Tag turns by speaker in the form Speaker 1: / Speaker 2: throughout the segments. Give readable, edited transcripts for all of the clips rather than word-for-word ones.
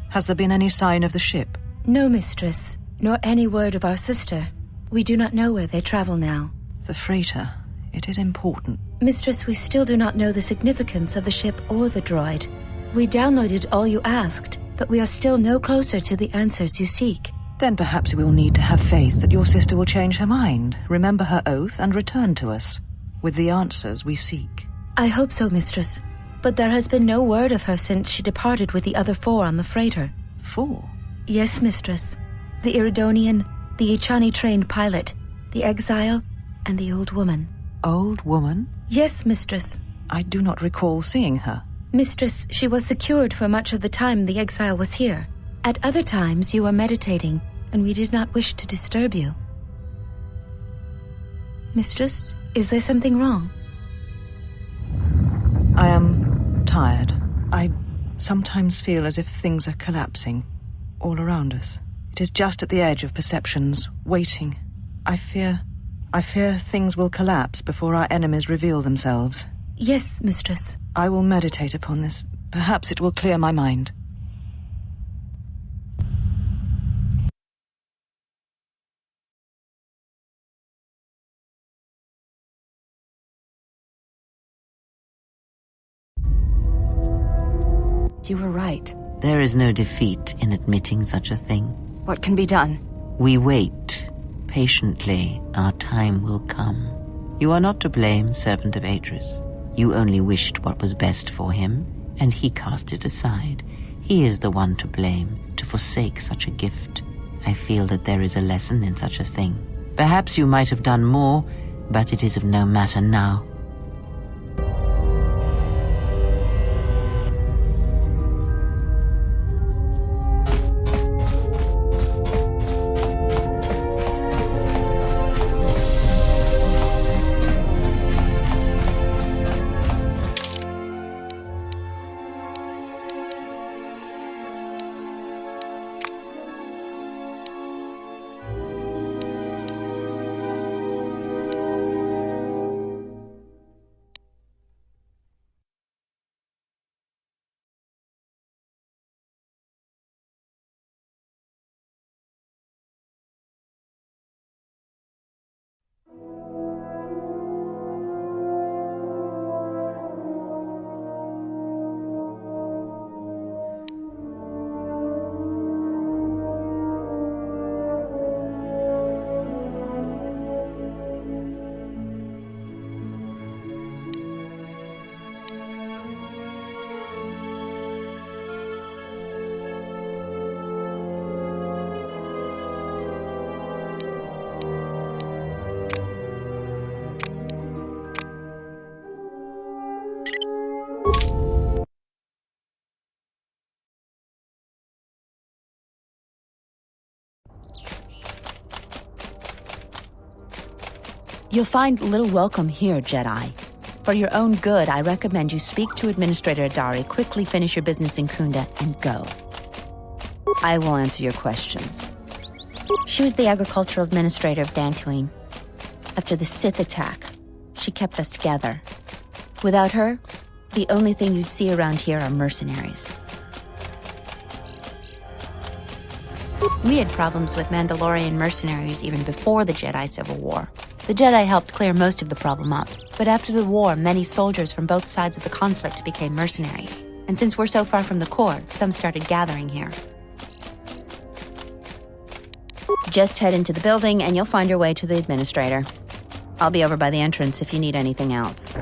Speaker 1: Has there been any sign of the ship?
Speaker 2: No, mistress, nor any word of our sister. We do not know where they travel now.
Speaker 1: The freighter. It is important.
Speaker 2: Mistress, we still do not know the significance of the ship or the droid. We downloaded all you asked, but we are still no closer to the answers you seek.
Speaker 1: Then perhaps we'll need to have faith that your sister will change her mind, remember her oath, and return to us with the answers we seek.
Speaker 2: I hope so, mistress. But there has been no word of her since she departed with the other 4 on the freighter.
Speaker 1: 4?
Speaker 2: Yes, mistress. The Iridonian, the Ichani-trained pilot, the Exile, and the old woman.
Speaker 1: Old woman?
Speaker 2: Yes, mistress.
Speaker 1: I do not recall seeing her.
Speaker 2: Mistress, she was secured for much of the time the Exile was here. At other times you were meditating, and we did not wish to disturb you. Mistress, is there something wrong?
Speaker 1: I am tired. I sometimes feel as if things are collapsing all around us. It is just at the edge of perceptions, waiting. I fear things will collapse before our enemies reveal themselves.
Speaker 2: Yes, mistress.
Speaker 1: I will meditate upon this. Perhaps it will clear my mind.
Speaker 2: You were right.
Speaker 3: There is no defeat in admitting such a thing.
Speaker 2: What can be done?
Speaker 3: We wait. Patiently, our time will come. You are not to blame, Servant of Atris. You only wished what was best for him, and he cast it aside. He is the one to blame, to forsake such a gift. I feel that there is a lesson in such a thing. Perhaps you might have done more, but it is of no matter now.
Speaker 4: You'll find little welcome here, Jedi. For your own good, I recommend you speak to Administrator Adari, quickly finish your business in Kunda, and go. I will answer your questions.
Speaker 2: She was the agricultural administrator of Dantooine. After the Sith attack, she kept us together. Without her, the only thing you'd see around here are mercenaries. We had problems with Mandalorian mercenaries even before the Jedi Civil War. The Jedi helped clear most of the problem up, but after the war, many soldiers from both sides of the conflict became mercenaries. And since we're so far from the core, some started gathering here. Just head into the building and you'll find your way to the administrator. I'll be over by the entrance if you need anything else.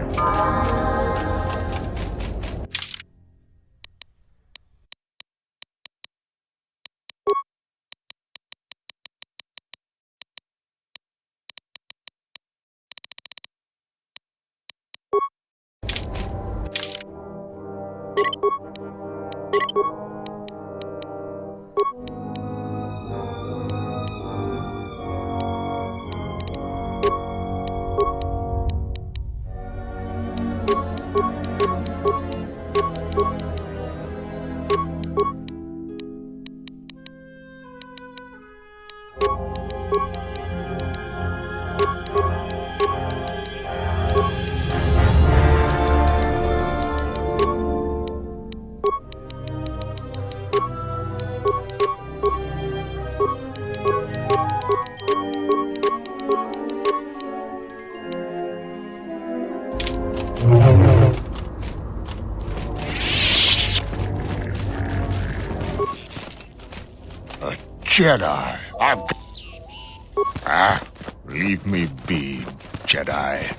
Speaker 5: Jedi, leave me be, Jedi.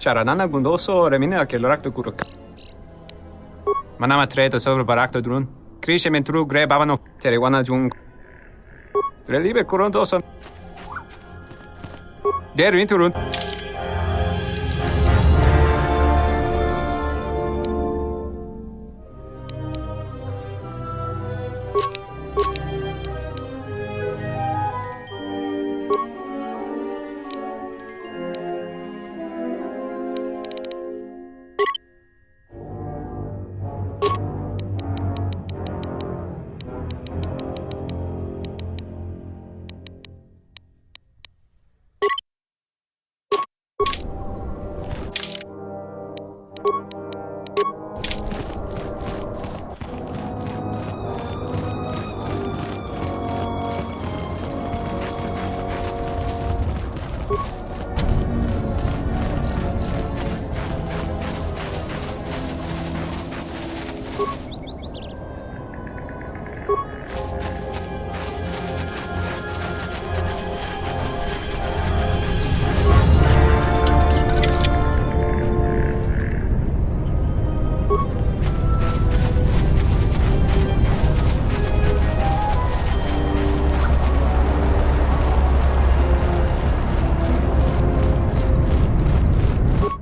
Speaker 6: Charanana gundoso remine che l'orakto kuruk. Manama treto sobre barakto drun. Krishe mentru gre babano terewana jung. Relibe kurondoso. Der winturun.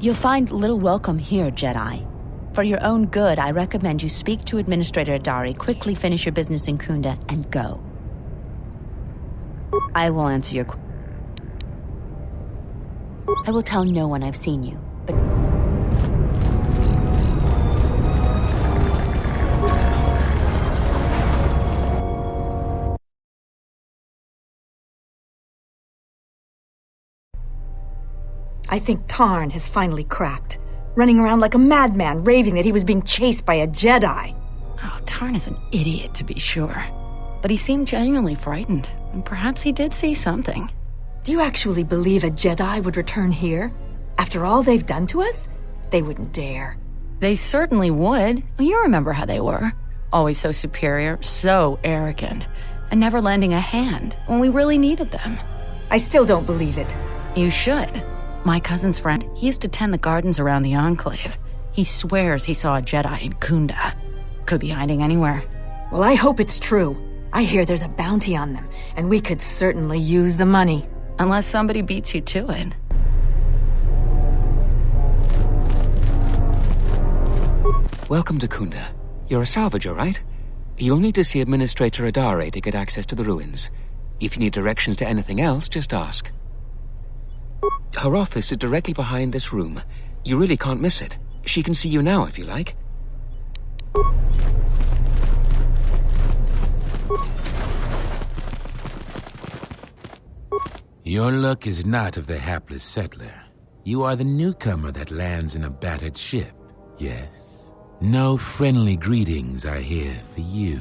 Speaker 4: You'll find little welcome here, Jedi. For your own good, I recommend you speak to Administrator Adari, quickly finish your business in Kunda, and go. I will answer your questions. I will tell no one I've seen you, but...
Speaker 7: I think Tarn has finally cracked, running around like a madman, raving that he was being chased by a Jedi.
Speaker 8: Oh, Tarn is an idiot, to be sure. But he seemed genuinely frightened, and perhaps he did see something.
Speaker 7: Do you actually believe a Jedi would return here? After all they've done to us? They wouldn't dare.
Speaker 8: They certainly would. You remember how they were. Always so superior, so arrogant, and never lending a hand when we really needed them.
Speaker 7: I still don't believe it.
Speaker 8: You should. My cousin's friend, he used to tend the gardens around the Enclave. He swears he saw a Jedi in Kunda. Could be hiding anywhere.
Speaker 7: Well, I hope it's true. I hear there's a bounty on them, and we could certainly use the money.
Speaker 8: Unless somebody beats you to it.
Speaker 9: Welcome to Kunda. You're a salvager, right? You'll need to see Administrator Adare to get access to the ruins. If you need directions to anything else, just ask. Her office is directly behind this room. You really can't miss it. She can see you now if you like.
Speaker 10: Your luck is not of the hapless settler. You are the newcomer that lands in a battered ship, yes? No friendly greetings are here for you.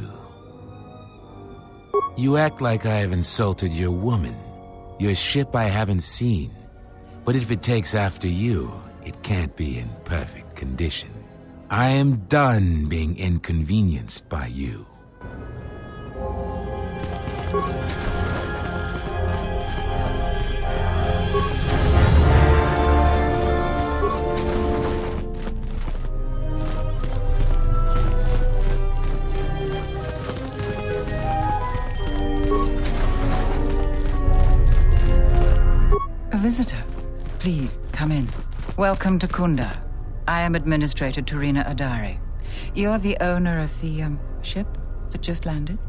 Speaker 10: You act like I have insulted your woman. Your ship I haven't seen. But if it takes after you, it can't be in perfect condition. I am done being inconvenienced by you.
Speaker 11: A visitor. Please, come in. Welcome to Kunda. I am Administrator Turina Adari. You're the owner of the, ship that just landed?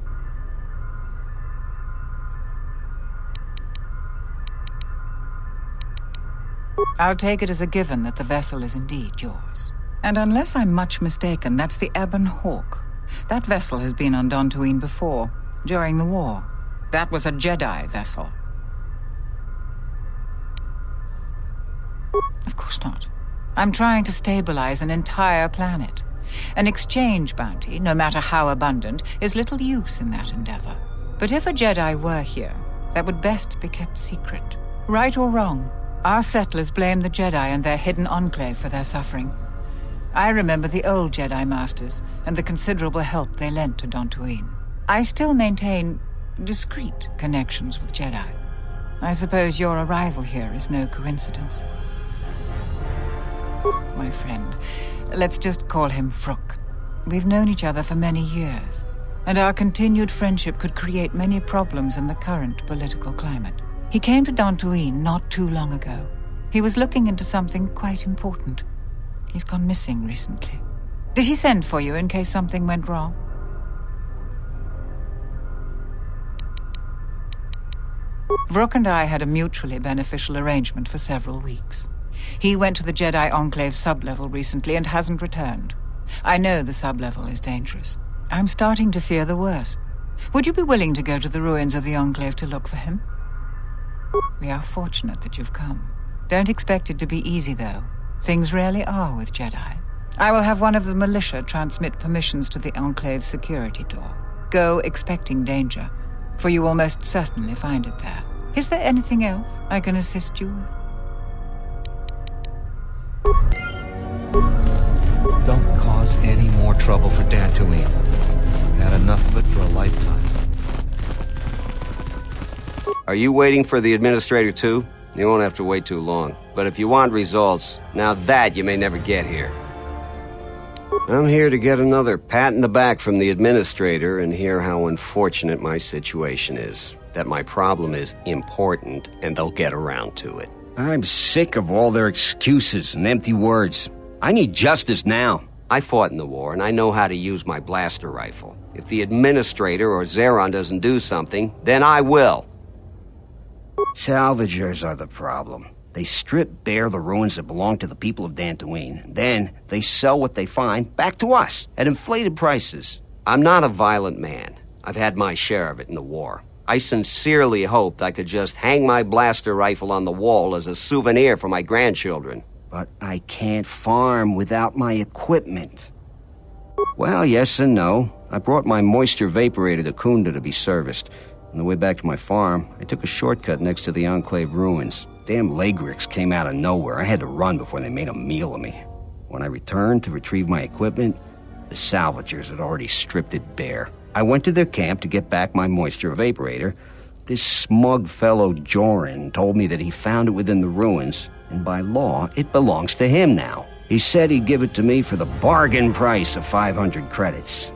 Speaker 11: I'll take it as a given that the vessel is indeed yours. And unless I'm much mistaken, that's the Ebon Hawk. That vessel has been on Dantooine before, during the war. That was a Jedi vessel. Of course not. I'm trying to stabilize an entire planet. An exchange bounty, no matter how abundant, is little use in that endeavor. But if a Jedi were here, that would best be kept secret. Right or wrong, our settlers blame the Jedi and their hidden enclave for their suffering. I remember the old Jedi Masters and the considerable help they lent to Dantooine. I still maintain discreet connections with Jedi. I suppose your arrival here is no coincidence. My friend, let's just call him Vrook. We've known each other for many years, and our continued friendship could create many problems in the current political climate. He came to Dantooine not too long ago. He was looking into something quite important. He's gone missing recently. Did he send for you in case something went wrong? Vrook and I had a mutually beneficial arrangement for several weeks. He went to the Jedi Enclave sublevel recently and hasn't returned. I know the sublevel is dangerous. I'm starting to fear the worst. Would you be willing to go to the ruins of the Enclave to look for him? We are fortunate that you've come. Don't expect it to be easy, though. Things rarely are with Jedi. I will have one of the militia transmit permissions to the Enclave's security door. Go expecting danger, for you will most certainly find it there. Is there anything else I can assist you with?
Speaker 12: Don't cause any more trouble for Dantooine. I've had enough of it for a lifetime.
Speaker 13: Are you waiting for the administrator too? You won't have to wait too long. But if you want results, now that you may never get here. I'm here to get another pat in the back from the administrator and hear how unfortunate my situation is. That my problem is important and they'll get around to it. I'm sick of all their excuses and empty words. I need justice now. I fought in the war, and I know how to use my blaster rifle. If the Administrator or Zeron doesn't do something, then I will. Salvagers are the problem. They strip bare the ruins that belong to the people of Dantooine, and then they sell what they find back to us at inflated prices. I'm not a violent man. I've had my share of it in the war. I sincerely hoped I could just hang my blaster rifle on the wall as a souvenir for my grandchildren. But I can't farm without my equipment. Well, yes and no. I brought my moisture vaporator to Kunda to be serviced. On the way back to my farm, I took a shortcut next to the Enclave ruins. Damn Lagrix came out of nowhere. I had to run before they made a meal of me. When I returned to retrieve my equipment, the salvagers had already stripped it bare. I went to their camp to get back my moisture vaporator. This smug fellow Joran told me that he found it within the ruins, and by law, it belongs to him now. He said he'd give it to me for the bargain price of 500 credits.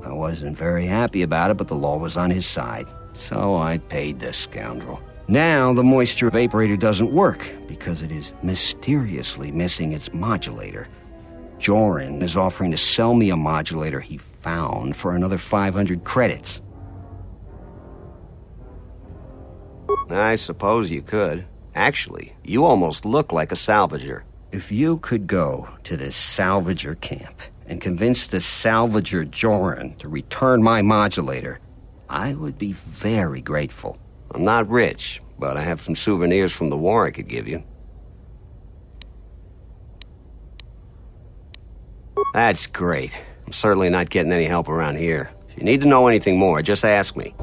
Speaker 13: I wasn't very happy about it, but the law was on his side, so I paid the scoundrel. Now the moisture vaporator doesn't work because it is mysteriously missing its modulator. Joran is offering to sell me a modulator he found for another 500 credits. I suppose you could. Actually, you almost look like a salvager. If you could go to this salvager camp and convince the salvager Joran to return my modulator, I would be very grateful. I'm not rich, but I have some souvenirs from the war I could give you. That's great. I'm certainly not getting any help around here. If you need to know anything more, just ask me.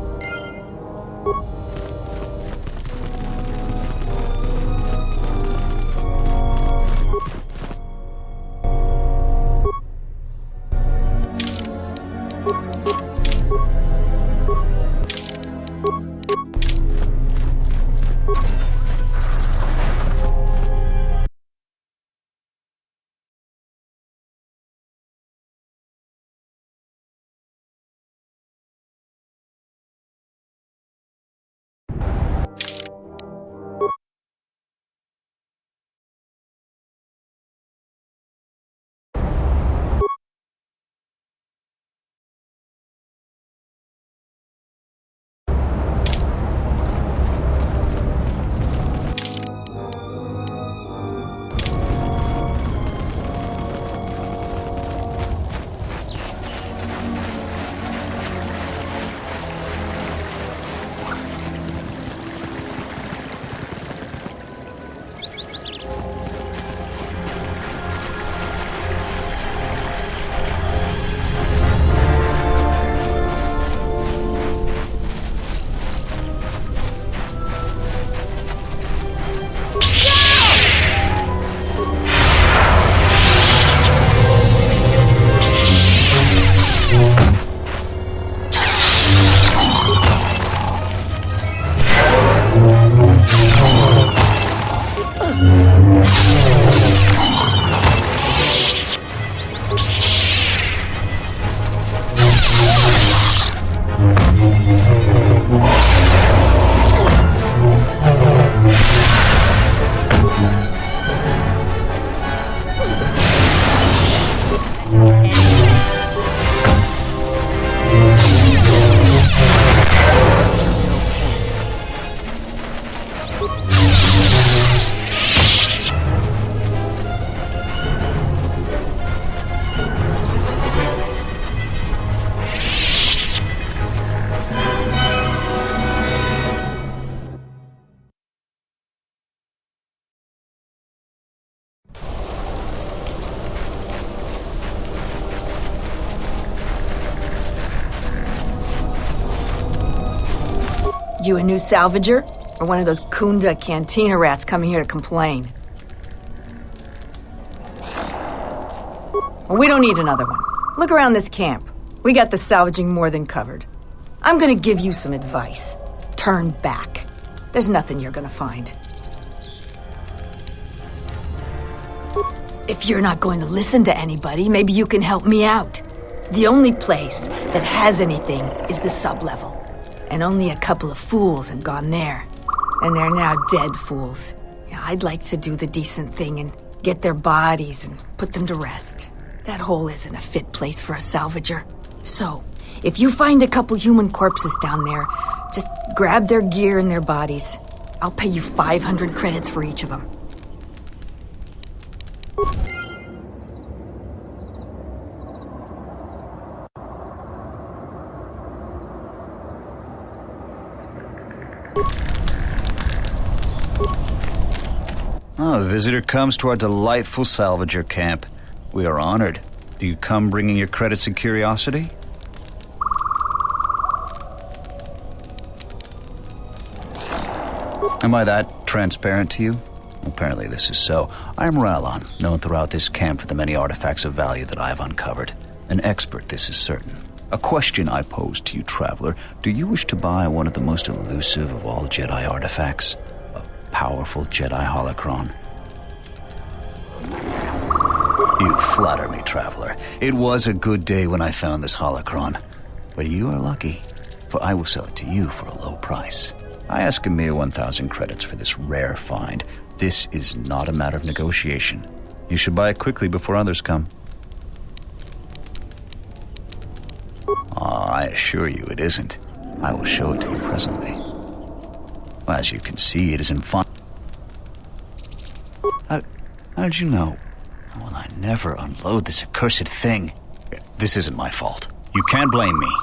Speaker 7: You a new salvager? Or one of those Kunda cantina rats coming here to complain? Well, we don't need another one. Look around this camp. We got the salvaging more than covered. I'm gonna give you some advice. Turn back. There's nothing you're gonna find. If you're not going to listen to anybody, maybe you can help me out. The only place that has anything is the sub-level. And only a couple of fools have gone there. And they're now dead fools. Yeah, I'd like to do the decent thing and get their bodies and put them to rest. That hole isn't a fit place for a salvager. So, if you find a couple human corpses down there, just grab their gear and their bodies. I'll pay you 500 credits for each of them.
Speaker 14: Oh, a visitor comes to our delightful salvager camp. We are honored. Do you come bringing your credits and curiosity? Am I that transparent to you? Apparently this is so. I am Rallon, known throughout this camp for the many artifacts of value that I have uncovered. An expert, this is certain. A question I pose to you, traveler. Do you wish to buy one of the most elusive of all Jedi artifacts? A powerful Jedi holocron? You flatter me, traveler. It was a good day when I found this holocron. But you are lucky, for I will sell it to you for a low price. I ask a mere 1,000 credits for this rare find. This is not a matter of negotiation. You should buy it quickly before others come. I assure you it isn't. I will show it to you presently. As you can see, it is in fine. How did you know? Will I never unload this accursed thing? This isn't my fault. You can't blame me.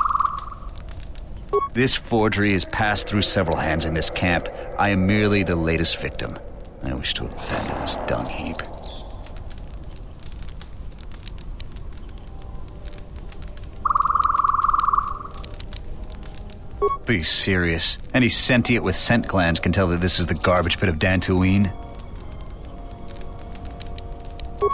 Speaker 14: This forgery has passed through several hands in this camp. I am merely the latest victim. I wish to abandon this dung heap. Be serious. Any sentient with scent glands can tell that this is the garbage pit of Dantooine.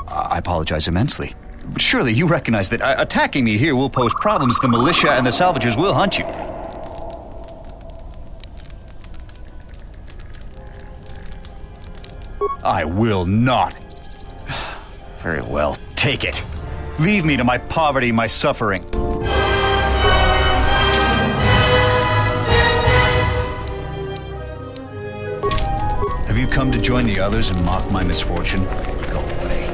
Speaker 14: I apologize immensely. But surely you recognize that attacking me here will pose problems. The militia and the salvagers will hunt you. I will not. Very well, take it. Leave me to my poverty, my suffering. Have you come to join the others and mock my misfortune? Go away.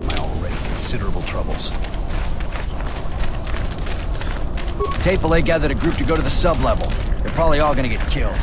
Speaker 14: My already considerable troubles.
Speaker 15: Tapele gathered a group to go to the sub-level. They're probably all gonna get killed.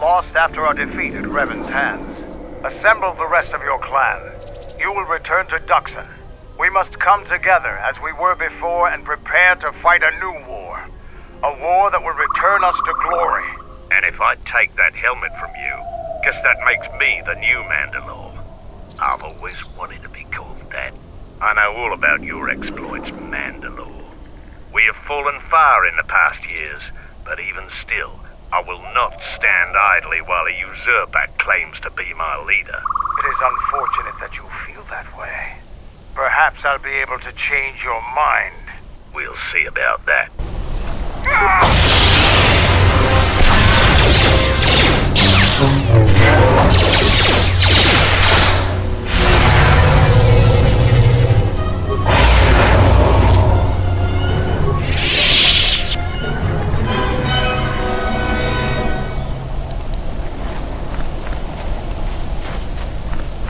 Speaker 16: lost after our defeat at Revan's hands. Assemble the rest of your clan. You will return to Duxon. We must come together as we were before and prepare to fight a new war. A war that will return us to glory.
Speaker 17: And if I take that helmet from you, guess that makes me the new Mandalore. I've always wanted to be called that. I know all about your exploits, Mandalore. We have fallen far in the past years, but even still, I will not stand idly while a usurper claims to be my leader.
Speaker 16: It is unfortunate that you feel that way. Perhaps I'll be able to change your mind.
Speaker 17: We'll see about that.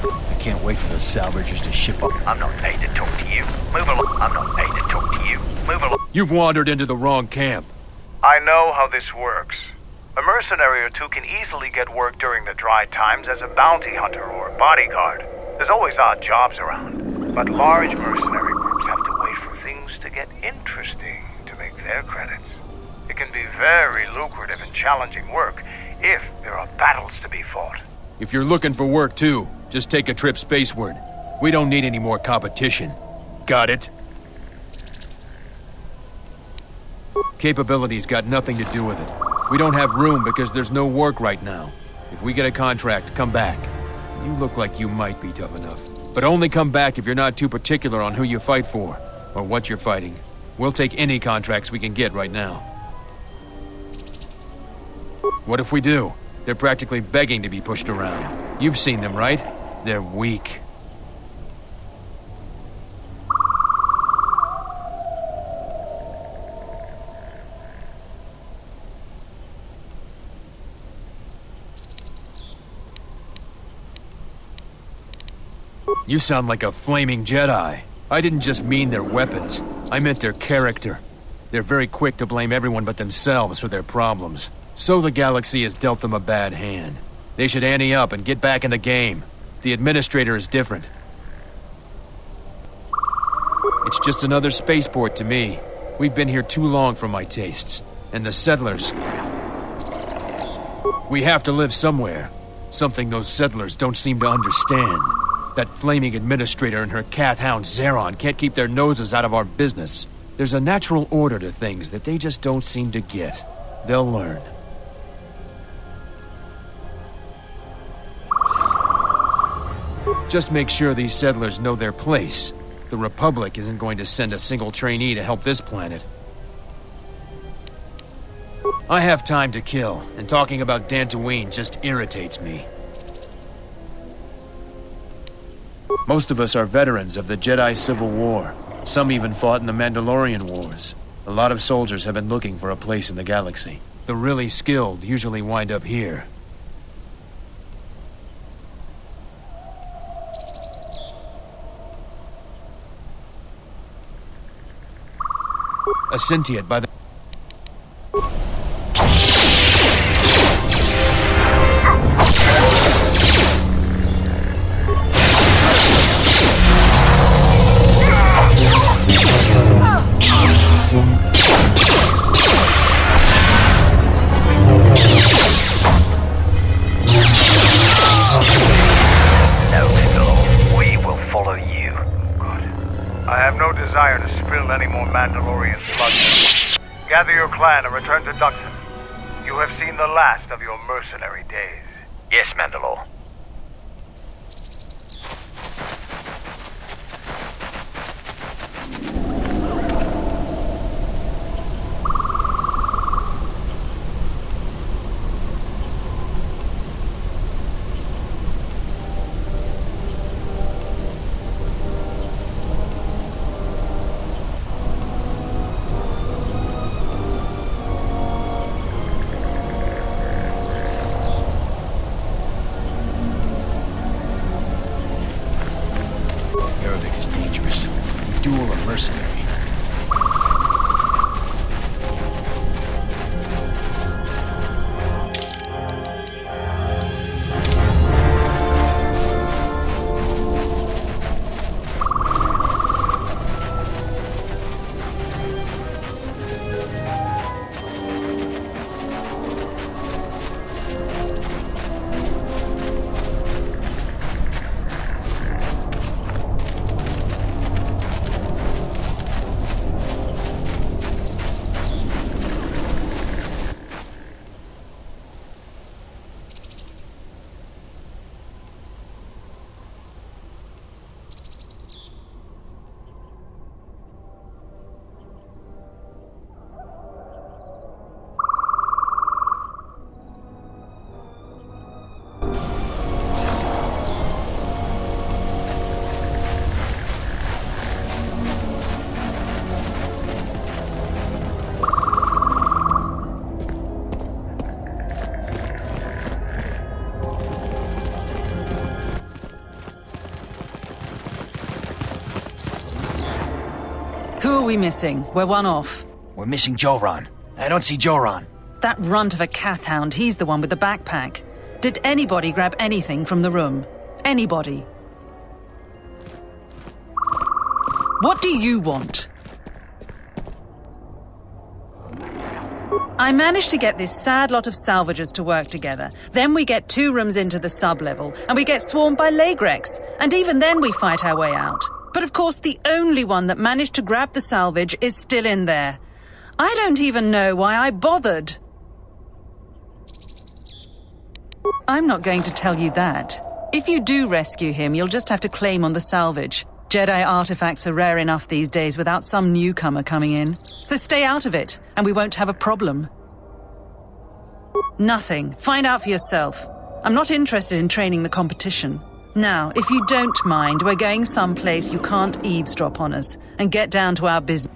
Speaker 15: I can't wait for those salvagers to ship up.
Speaker 17: I'm not paid to talk to you. Move along. I'm not paid to talk to you. Move along.
Speaker 12: You've wandered into the wrong camp.
Speaker 16: I know how this works. A mercenary or two can easily get work during the dry times as a bounty hunter or a bodyguard. There's always odd jobs around. But large mercenary groups have to wait for things to get interesting to make their credits. It can be very lucrative and challenging work if there are battles to be fought.
Speaker 12: If you're looking for work too, just take a trip spaceward. We don't need any more competition. Got it? Capability's got nothing to do with it. We don't have room because there's no work right now. If we get a contract, come back. You look like you might be tough enough. But only come back if you're not too particular on who you fight for, or what you're fighting. We'll take any contracts we can get right now. What if we do? They're practically begging to be pushed around. You've seen them, right? They're weak. You sound like a flaming Jedi. I didn't just mean their weapons. I meant their character. They're very quick to blame everyone but themselves for their problems. So the galaxy has dealt them a bad hand. They should ante up and get back in the game. The administrator is different. It's just another spaceport to me. We've been here too long for my tastes. And the settlers... We have to live somewhere. Something those settlers don't seem to understand. That flaming administrator and her cath hound Zeron can't keep their noses out of our business. There's a natural order to things that they just don't seem to get. They'll learn. Just make sure these settlers know their place. The Republic isn't going to send a single trainee to help this planet. I have time to kill, and talking about Dantooine just irritates me. Most of us are veterans of the Jedi Civil War. Some even fought in the Mandalorian Wars. A lot of soldiers have been looking for a place in the galaxy. The really skilled usually wind up here. A sentient by the...
Speaker 16: Desire to spill any more Mandalorian blood. Gather your clan and return to Duxon. You have seen the last of your mercenary days.
Speaker 17: Yes, Mandalore.
Speaker 18: we missing? We're one off.
Speaker 15: We're missing Joran. I don't see Joran.
Speaker 18: That runt of a Cathhound, he's the one with the backpack. Did anybody grab anything from the room? Anybody? What do you want? I managed to get this sad lot of salvagers to work together. Then we get 2 rooms into the sub-level, and we get swarmed by Lagrex. And even then we fight our way out. But of course the only one that managed to grab the salvage is still in there. I don't even know why I bothered. I'm not going to tell you that. If you do rescue him, you'll just have to claim on the salvage. Jedi artifacts are rare enough these days without some newcomer coming in. So stay out of it, and we won't have a problem. Nothing. Find out for yourself. I'm not interested in training the competition. Now, if you don't mind, we're going someplace you can't eavesdrop on us, and get down to our business.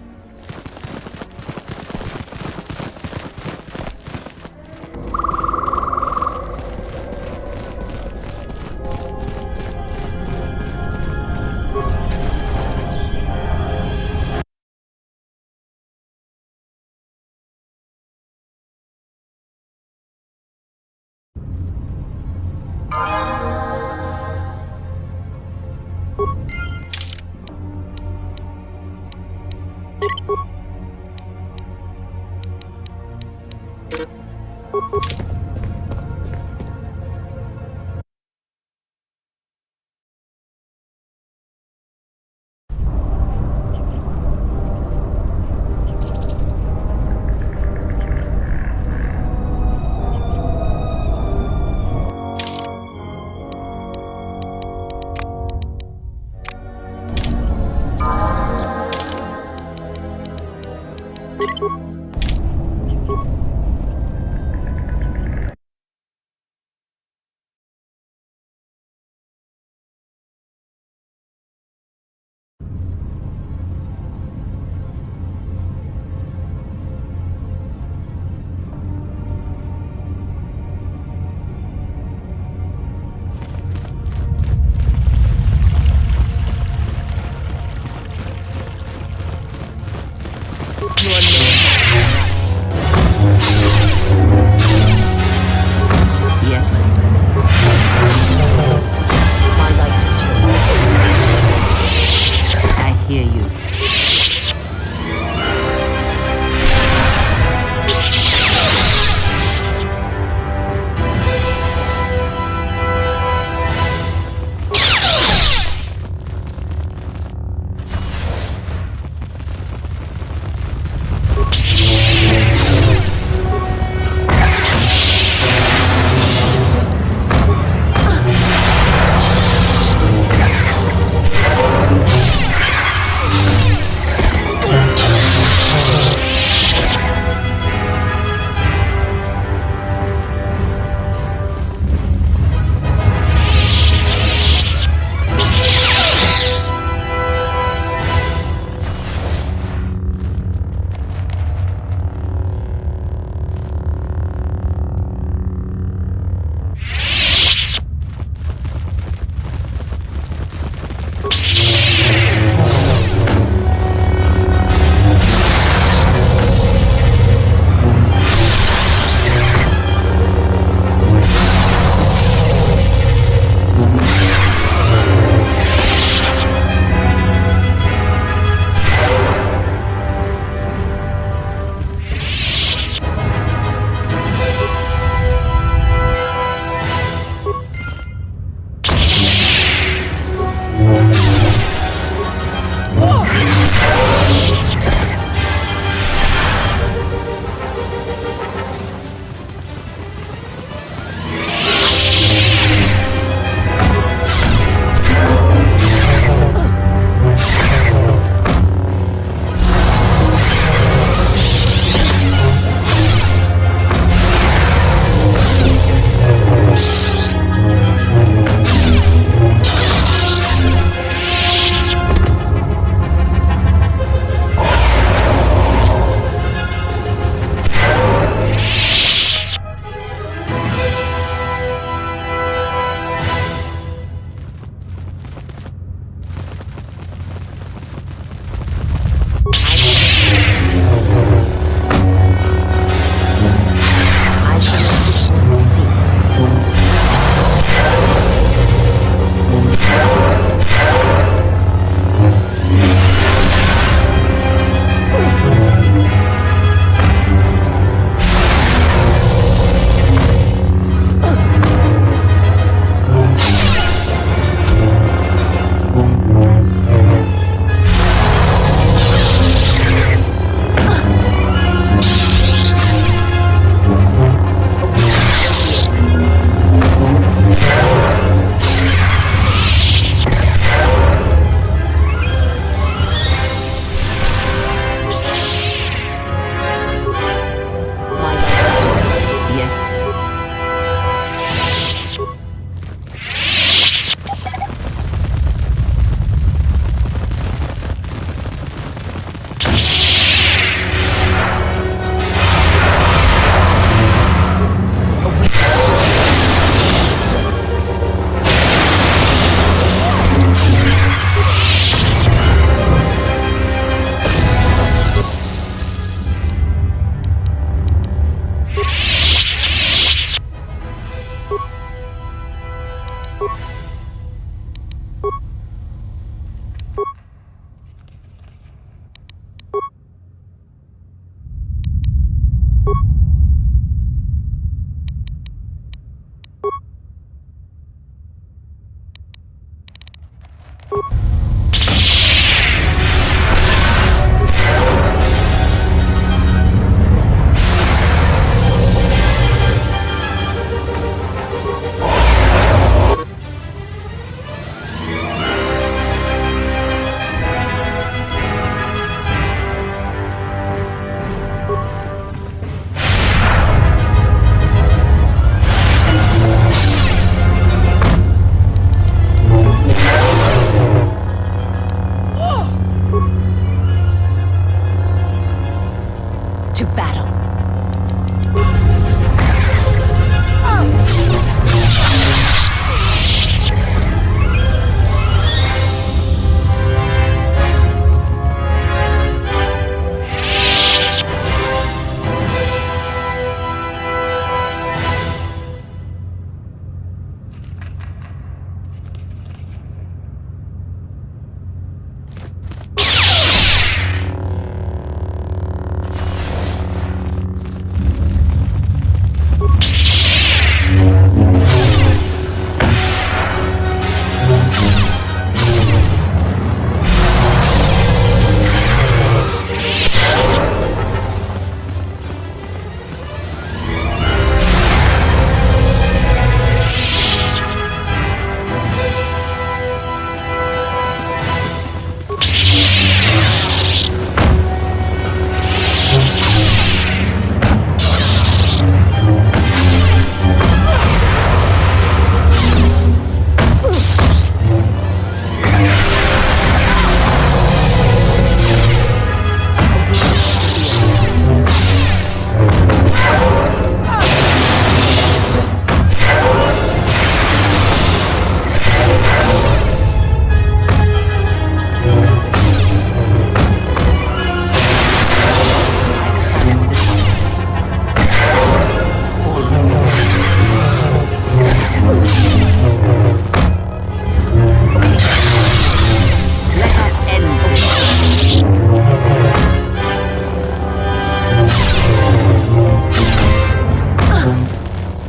Speaker 4: To battle.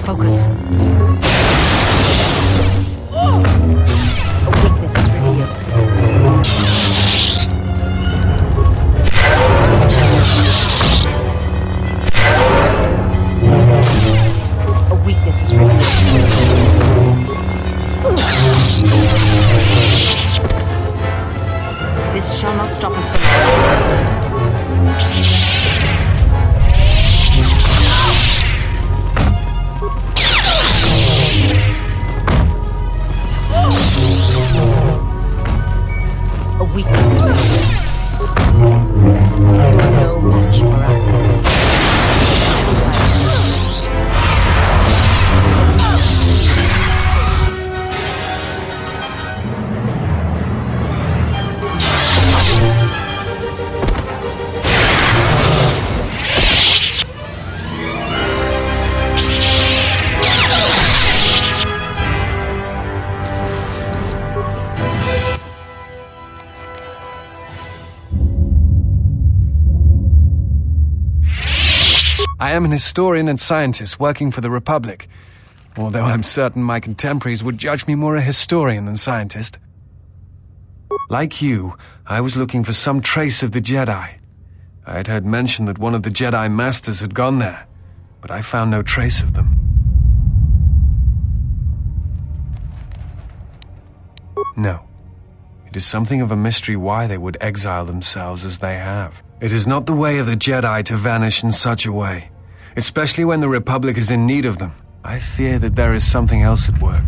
Speaker 1: Focus. A weakness is revealed. A weakness is revealed. This shall not stop us for long. A weakness is revealed. You are no match for us.
Speaker 19: I am an historian and scientist working for the Republic, although I'm certain my contemporaries would judge me more a historian than scientist. Like you, I was looking for some trace of the Jedi. I had heard mention that one of the Jedi Masters had gone there, but I found no trace of them. No. It is something of a mystery why they would exile themselves as they have. It is not the way of the Jedi to vanish in such a way, especially when the Republic is in need of them. I fear that there is something else at work,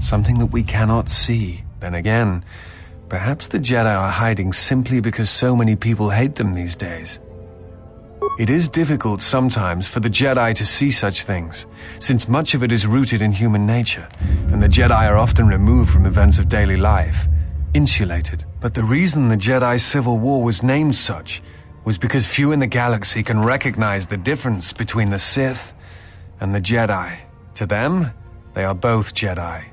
Speaker 19: something that we cannot see. Then again, perhaps the Jedi are hiding simply because so many people hate them these days. It is difficult sometimes for the Jedi to see such things, since much of it is rooted in human nature, and the Jedi are often removed from events of daily life, insulated. But the reason the Jedi Civil War was named such was because few in the galaxy can recognize the difference between the Sith and the Jedi. To them, they are both Jedi,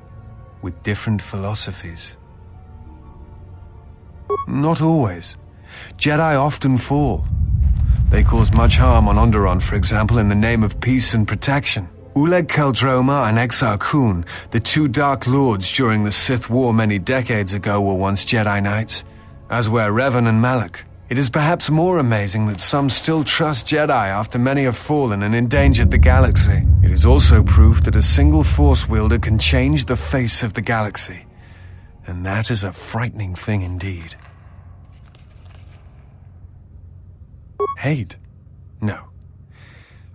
Speaker 19: with different philosophies. Not always. Jedi often fall. They cause much harm on Onderon, for example, in the name of peace and protection. Oleg Keldroma and Exile Kun, the two Dark Lords during the Sith War many decades ago, were once Jedi Knights, as were Revan and Malak. It is perhaps more amazing that some still trust Jedi after many have fallen and endangered the galaxy. It is also proof that a single Force wielder can change the face of the galaxy. And that is a frightening thing indeed. Hate? No.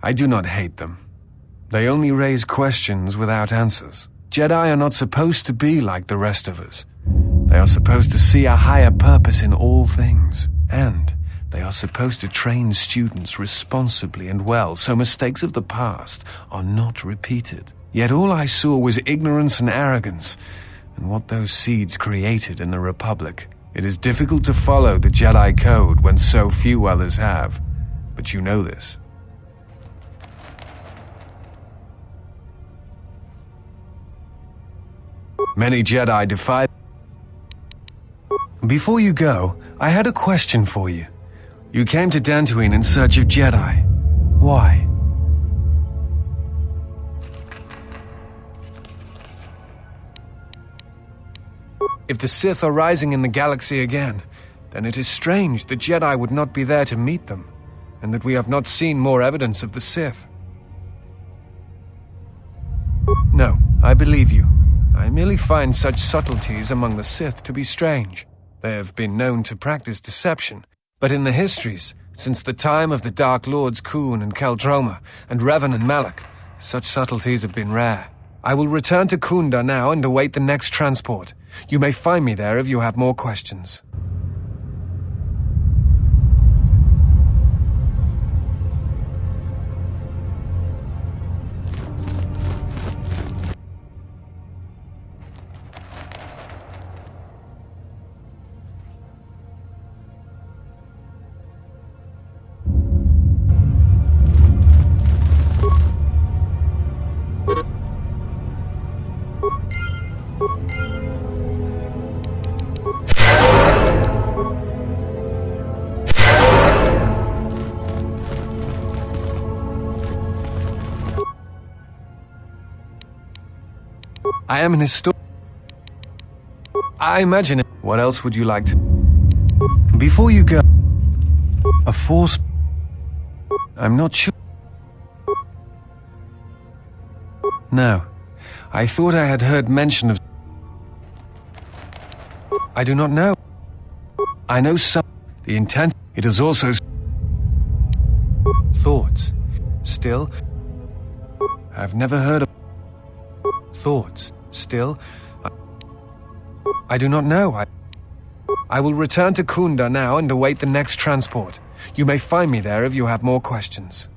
Speaker 19: I do not hate them. They only raise questions without answers. Jedi are not supposed to be like the rest of us. They are supposed to see a higher purpose in all things. And they are supposed to train students responsibly and well, so mistakes of the past are not repeated. Yet all I saw was ignorance and arrogance, and what those seeds created in the Republic. It is difficult to follow the Jedi Code when so few others have, but you know this. Many Jedi defy. Before you go, I had a question for you. You came to Dantooine in search of Jedi. Why? If the Sith are rising in the galaxy again, then it is strange the Jedi would not be there to meet them, and that we have not seen more evidence of the Sith. No, I believe you. I merely find such subtleties among the Sith to be strange. They have been known to practice deception, but in the histories, since the time of the Dark Lords Kun and Keldroma, and Revan and Malak, such subtleties have been rare. I will return to Kunda now and await the next transport. You may find me there if you have more questions. I am an historian. I imagine it. What else would you like to... Before you go... A Force... I'm not sure... No. I thought I had heard mention of... I do not know. I know some... The intent... It is also... Thoughts. Still... I've never heard of... Thoughts. Still... I do not know. I will return to Kunda now and await the next transport. You may find me there if you have more questions.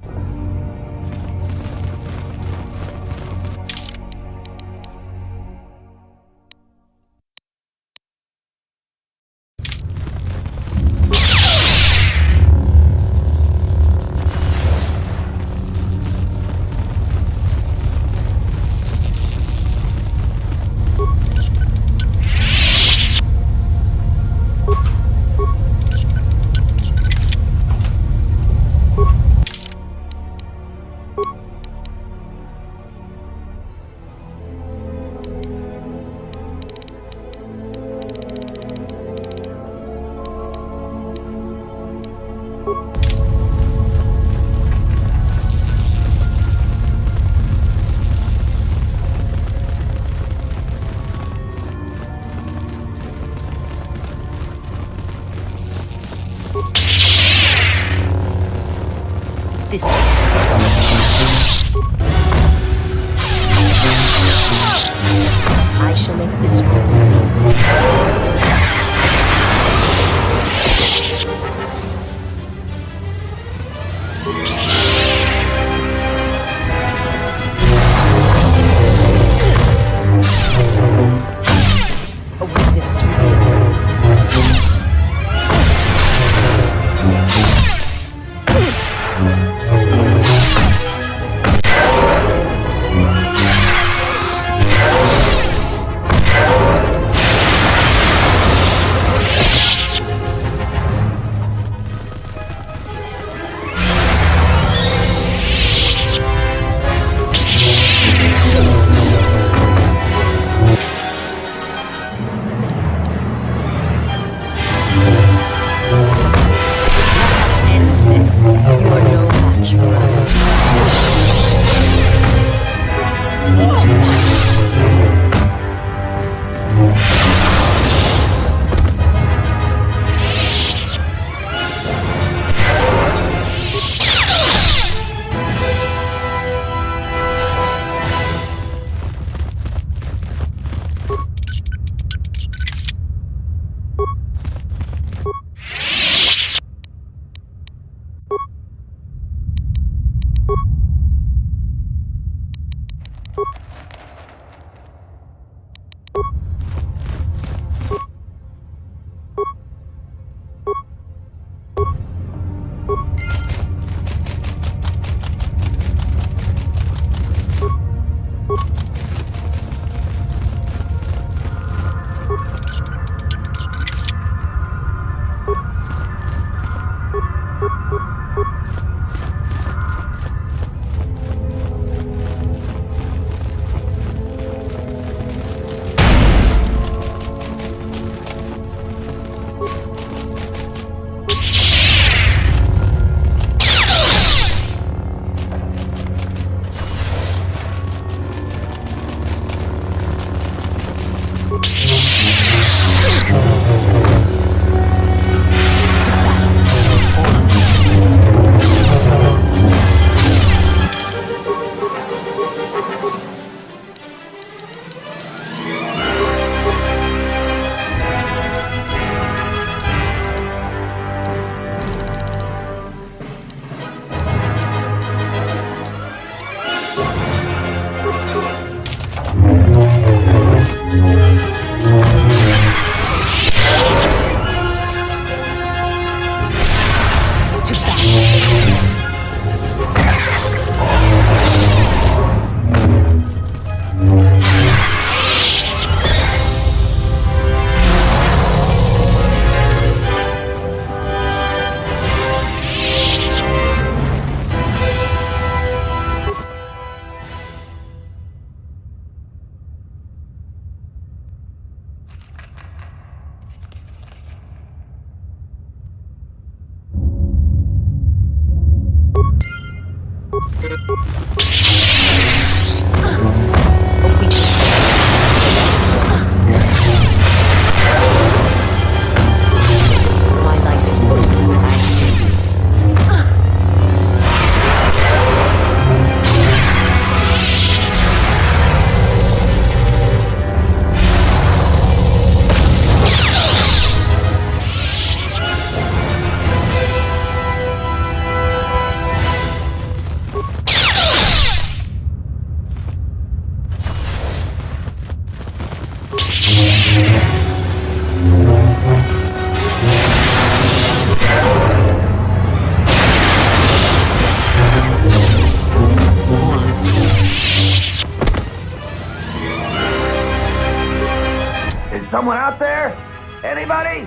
Speaker 16: Someone out there? Anybody?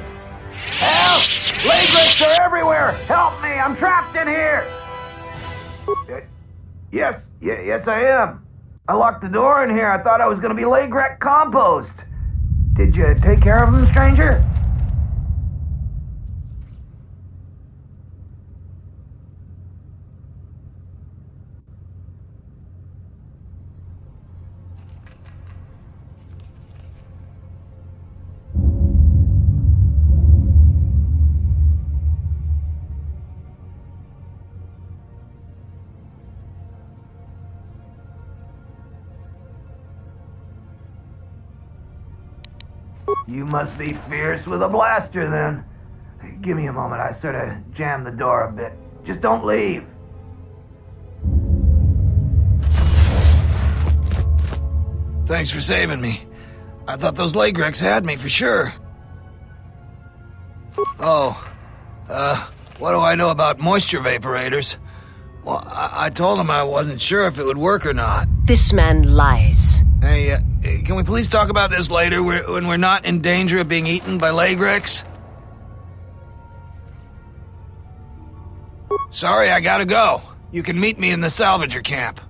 Speaker 16: Help! Leg grips are everywhere! Help me! I'm trapped in here! Yes, I am. I locked the door in here. I thought I was gonna be leg wreck compost. Did you take care of him, stranger? You must be fierce with a blaster, then. Give me a moment. I sort of jammed the door a bit. Just don't leave.
Speaker 15: Thanks for saving me. I thought those leg wrecks had me for sure. Oh, what do I know about moisture vaporators? Well, I told him I wasn't sure if it would work or not.
Speaker 20: This man lies.
Speaker 15: Hey, can we please talk about this later when we're not in danger of being eaten by leg wrecks? Sorry, I gotta go. You can meet me in the salvager camp.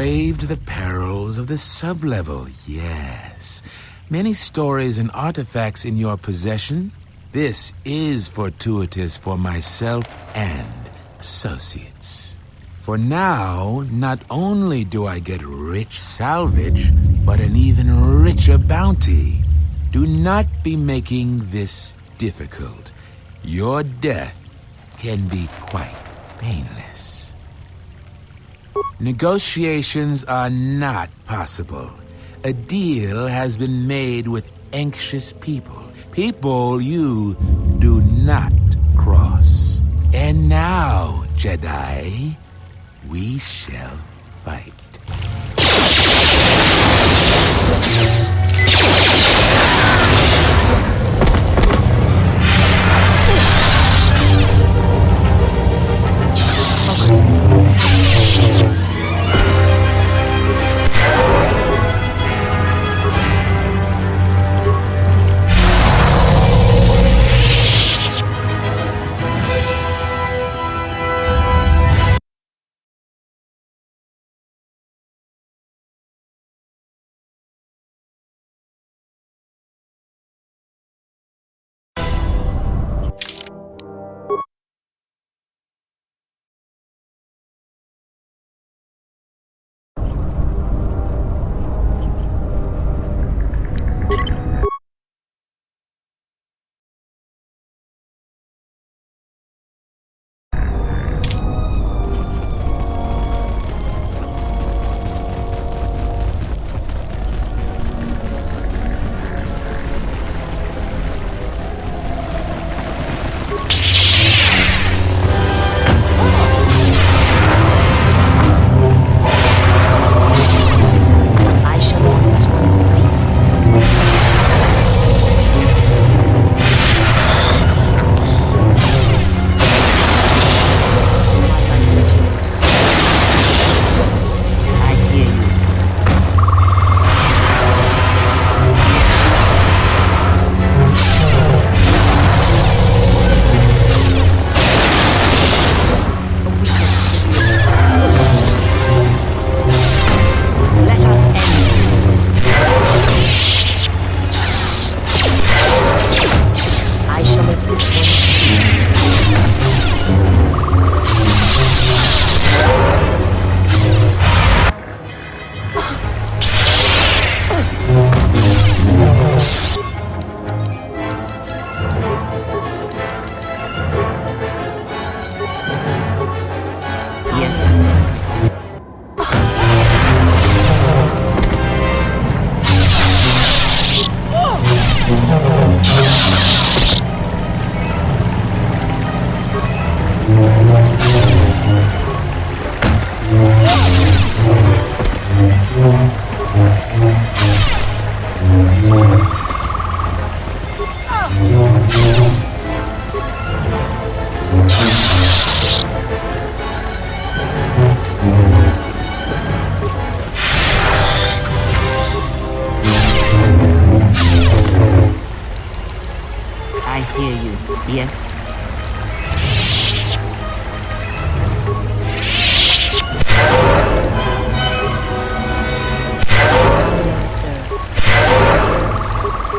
Speaker 10: braved the perils of the sublevel, yes. Many stories and artifacts in your possession. This is fortuitous for myself and associates. For now, not only do I get rich salvage, but an even richer bounty. Do not be making this difficult. Your death can be quite painless. Negotiations are not possible. A deal has been made with anxious people. People you do not cross. And now, Jedi, we shall fight.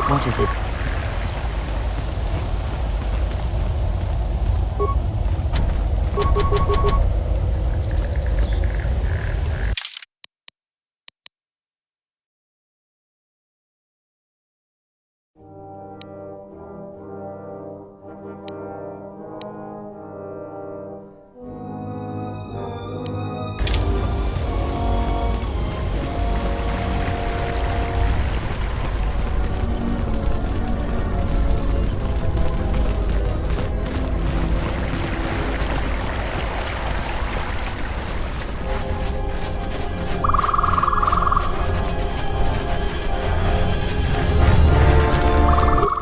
Speaker 3: What is it?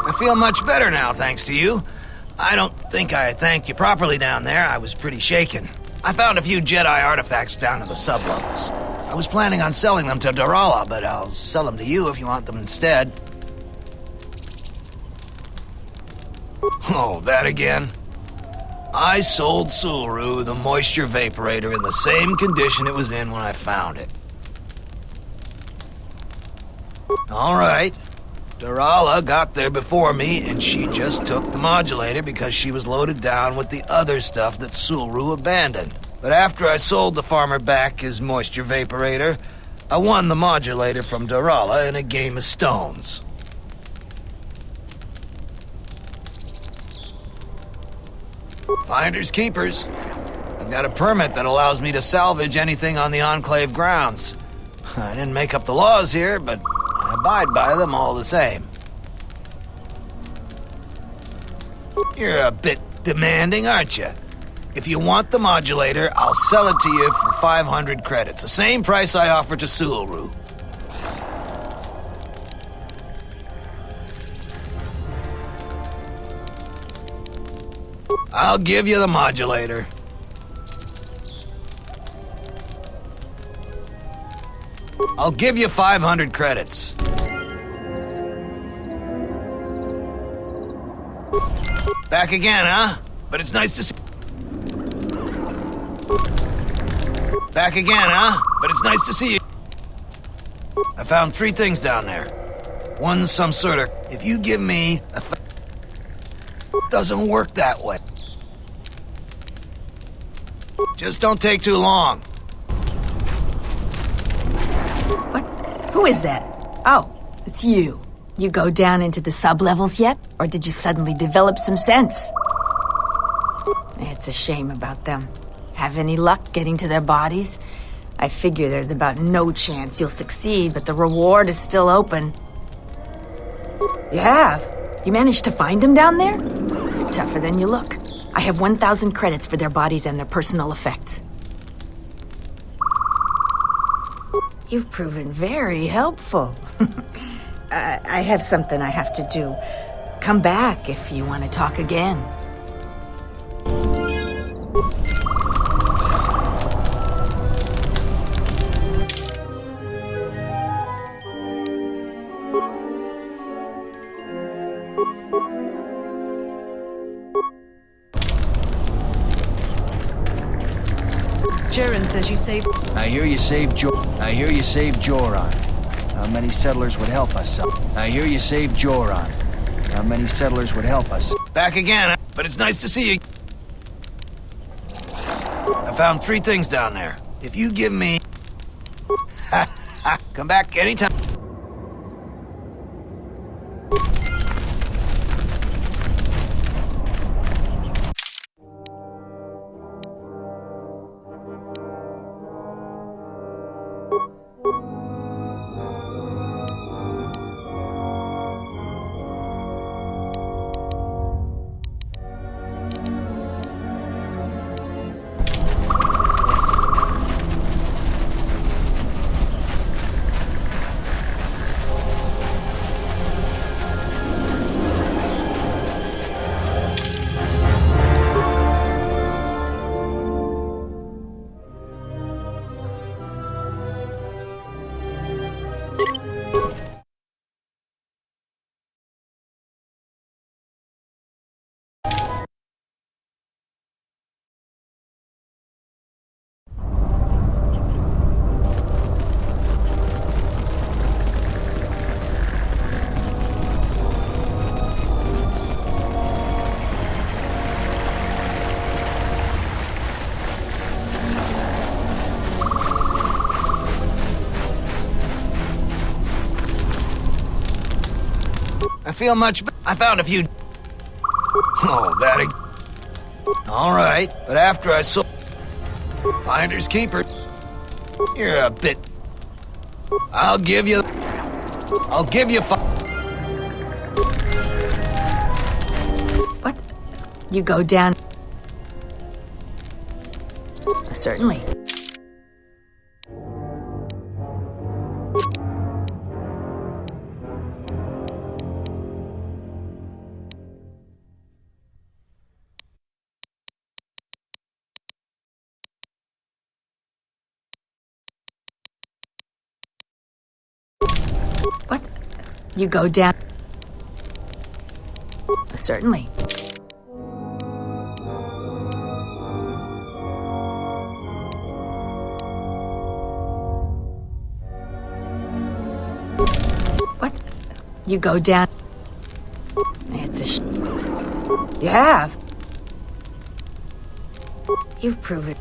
Speaker 15: I feel much better now, thanks to you. I don't think I thanked you properly down there. I was pretty shaken. I found a few Jedi artifacts down in the sublevels. I was planning on selling them to Darala, but I'll sell them to you if you want them instead. Oh, that again? I sold Sulu the moisture vaporator in the same condition it was in when I found it. All right. Durala got there before me, and she just took the modulator because she was loaded down with the other stuff that Sulru abandoned. But after I sold the farmer back his moisture vaporator, I won the modulator from Durala in a game of stones. Finders keepers. I've got a permit that allows me to salvage anything on the Enclave grounds. I didn't make up the laws here, but I abide by them all the same. You're a bit demanding, aren't you? If you want the modulator, I'll sell it to you for 500 credits, the same price I offer to Sulru. I'll give you the modulator. I'll give you 500 credits. Back again, huh? But it's nice to see... Back again, huh? But it's nice to see you. I found 3 things down there. One's some sort of... If you give me a... Doesn't work that way. Just don't take too long.
Speaker 7: Who is that? Oh, it's you. You go down into the sublevels yet? Or did you suddenly develop some sense? It's a shame about them. Have any luck getting to their bodies? I figure there's about no chance you'll succeed, but the reward is still open. You have? You managed to find them down there? You're tougher than you look. I have 1,000 credits for their bodies and their personal effects. You've proven very helpful. I have something I have to do. Come back if you want to talk again.
Speaker 18: Jaren says you saved...
Speaker 2: I hear you saved Joran. How many settlers would help us? I hear you saved Joran. How many settlers would help us?
Speaker 15: Back again, but it's nice to see you. I found 3 things down there. If you give me... Come back anytime. I feel much better. I found a few... Oh, that... All right, but after I sold... Finders keepers. You're a bit... I'll give you 5...
Speaker 7: What? You go down... Certainly. What? You go down... Certainly. What? You go down. It's a You have. You've proven.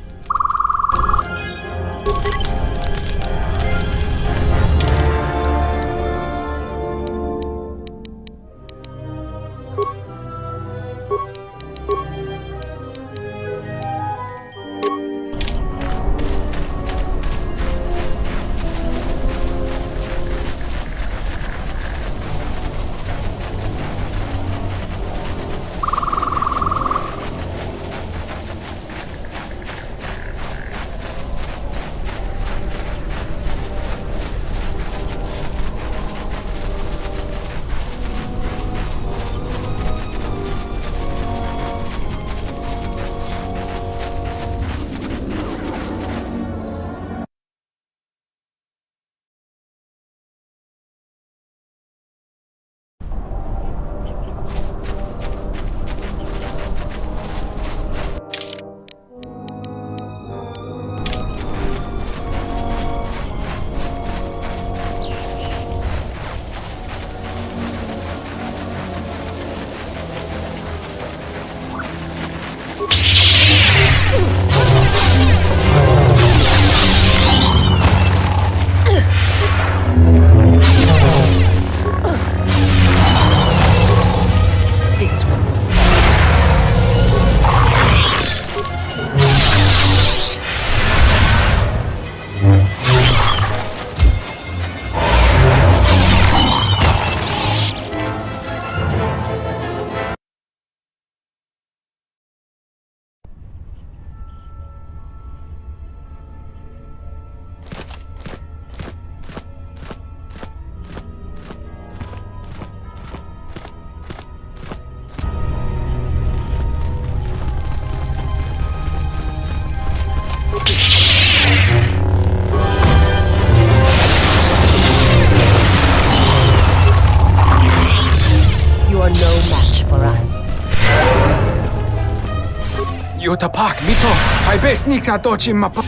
Speaker 6: Tapak mito, ay best ni katochi mapa.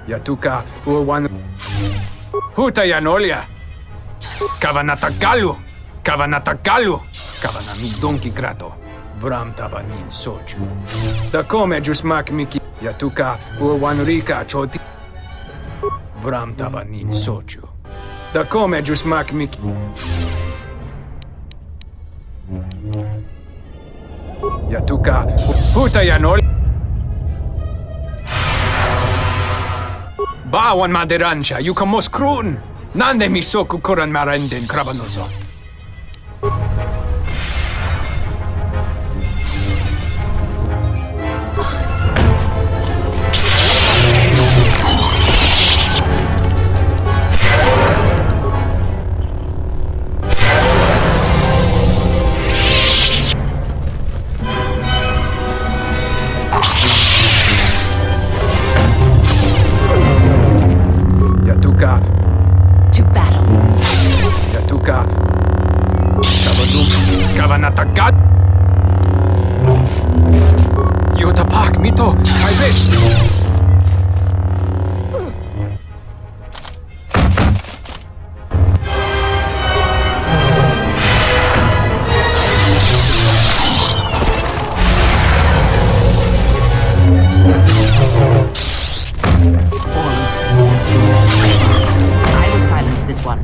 Speaker 6: Yatuka uwan. Huta yanolia. Kavanatagalu, kavanami donki grato. Bram tabanin sochu. Da come jusmak miki. Yatuka uwan rika choti. Bram tabanin sochu. Da come jusmak miki. Yatuka, huta yanol. Bawan maderansha, yukamos krun. Nande misoku kuran marenden krabanoso.
Speaker 20: To battle.
Speaker 6: Yatuka. Kavanatagat. Yotapak mito. I best.
Speaker 3: This one.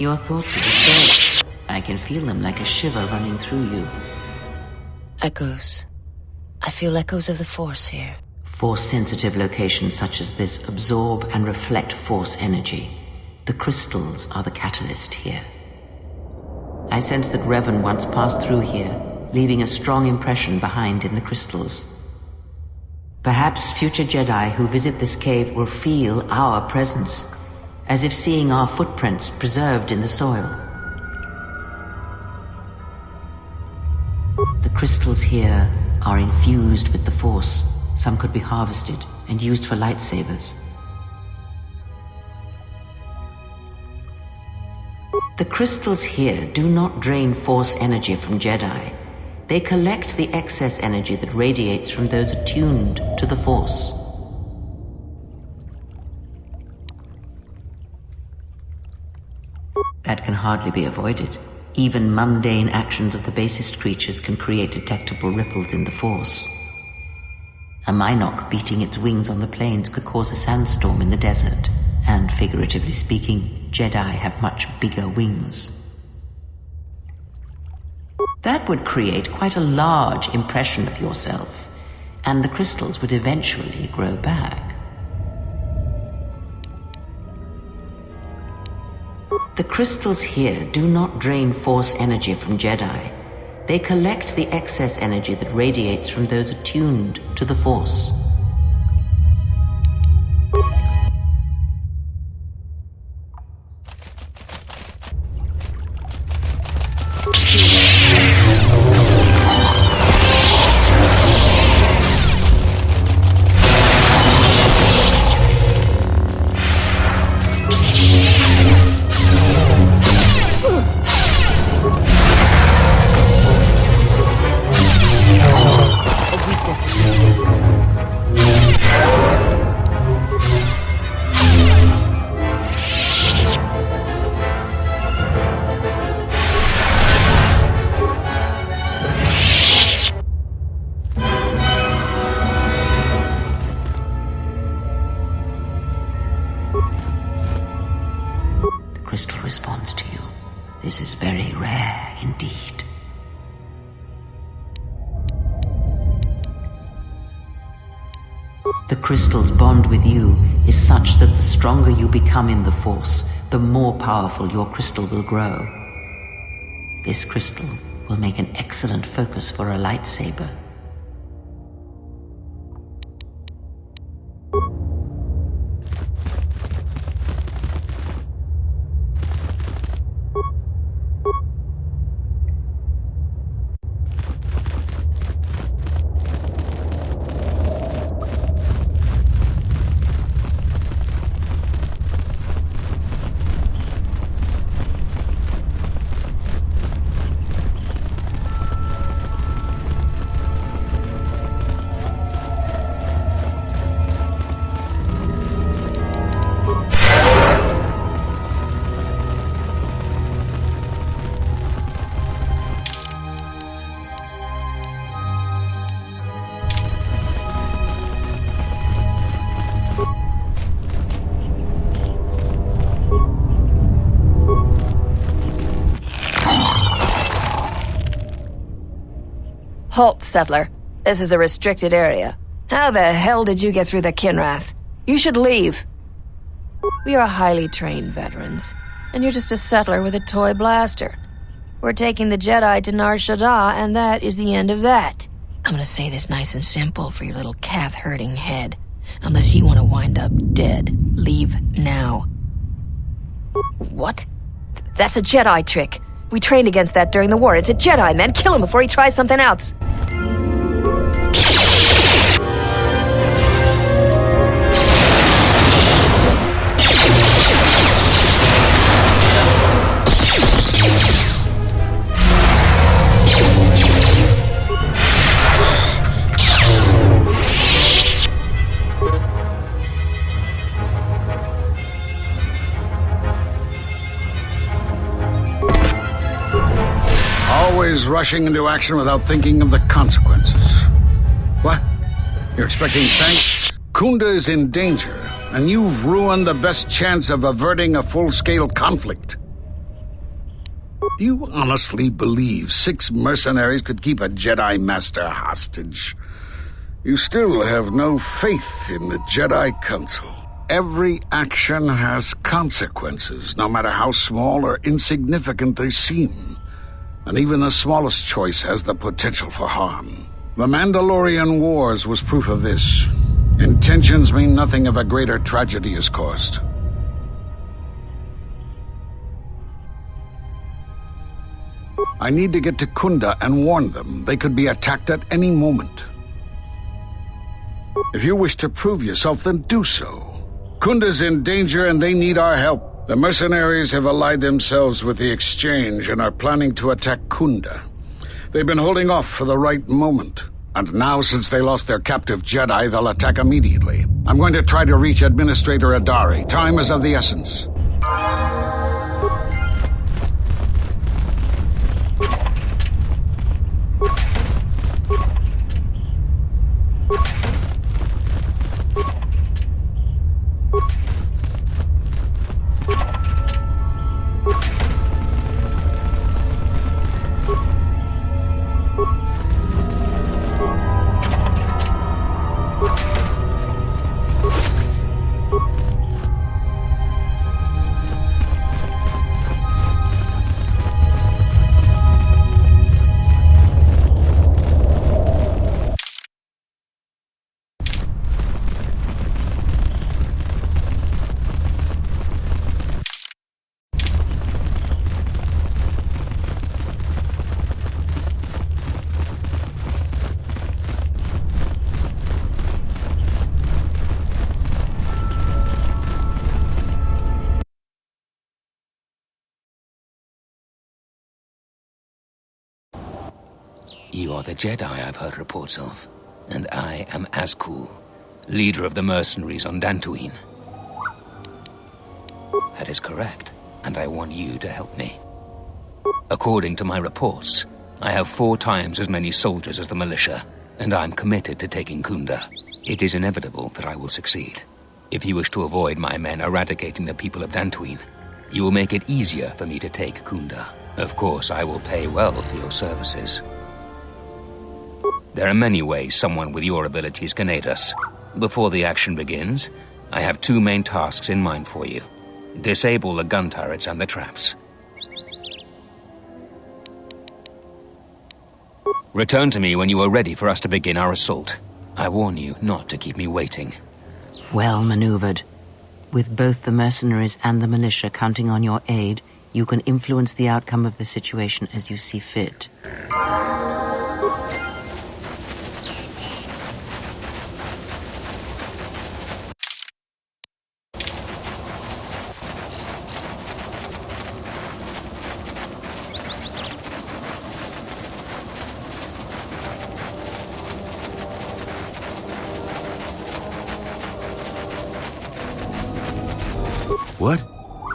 Speaker 3: Your thoughts are disturbed. I can feel them like a shiver running through you.
Speaker 4: Echoes. I feel echoes of the Force here.
Speaker 3: Force-sensitive locations such as this absorb and reflect Force energy. The crystals are the catalyst here. I sense that Revan once passed through here, leaving a strong impression behind in the crystals. Perhaps future Jedi who visit this cave will feel our presence, as if seeing our footprints preserved in the soil. The crystals here are infused with the Force. Some could be harvested and used for lightsabers. The crystals here do not drain Force energy from Jedi. They collect the excess energy that radiates from those attuned to the Force. That can hardly be avoided. Even mundane actions of the basest creatures can create detectable ripples in the Force. A Mynock beating its wings on the plains could cause a sandstorm in the desert, and figuratively speaking, Jedi have much bigger wings. That would create quite a large impression of yourself, and the crystals would eventually grow back. The crystals here do not drain Force energy from Jedi. They collect the excess energy that radiates from those attuned to the Force. Crystal responds to you. This is very rare indeed. The crystal's bond with you is such that the stronger you become in the Force, the more powerful your crystal will grow. This crystal will make an excellent focus for a lightsaber.
Speaker 20: Halt, settler. This is a restricted area. How the hell did you get through the Kinrath? You should leave. We are highly trained veterans, and you're just a settler with a toy blaster. We're taking the Jedi to Nar Shaddaa, and that is the end of that. I'm gonna say this nice and simple for your little calf-hurting head. Unless you want to wind up dead, leave now. What? That's a Jedi trick. We trained against that during the war. It's a Jedi, man. Kill him before he tries something else.
Speaker 5: Always rushing into action without thinking of the consequences. What? You're expecting thanks? Kunda is in danger, and you've ruined the best chance of averting a full-scale conflict. Do you honestly believe 6 mercenaries could keep a Jedi Master hostage? You still have no faith in the Jedi Council. Every action has consequences, no matter how small or insignificant they seem. And even the smallest choice has the potential for harm. The Mandalorian Wars was proof of this. Intentions mean nothing if a greater tragedy is caused. I need to get to Kunda and warn them. They could be attacked at any moment. If you wish to prove yourself, then do so. Kunda's in danger and they need our help. The mercenaries have allied themselves with the Exchange and are planning to attack Kunda. They've been holding off for the right moment. And now, since they lost their captive Jedi, they'll attack immediately. I'm going to try to reach Administrator Adari. Time is of the essence.
Speaker 9: You are the Jedi I've heard reports of, and I am Azkul, leader of the mercenaries on Dantooine. That is correct, and I want you to help me. According to my reports, I have 4 times as many soldiers as the militia, and I'm committed to taking Kunda. It is inevitable that I will succeed. If you wish to avoid my men eradicating the people of Dantooine, you will make it easier for me to take Kunda. Of course, I will pay well for your services. There are many ways someone with your abilities can aid us. Before the action begins, I have 2 main tasks in mind for you. Disable the gun turrets and the traps. Return to me when you are ready for us to begin our assault. I warn you not to keep me waiting.
Speaker 3: Well maneuvered. With both the mercenaries and the militia counting on your aid, you can influence the outcome of the situation as you see fit.
Speaker 10: What?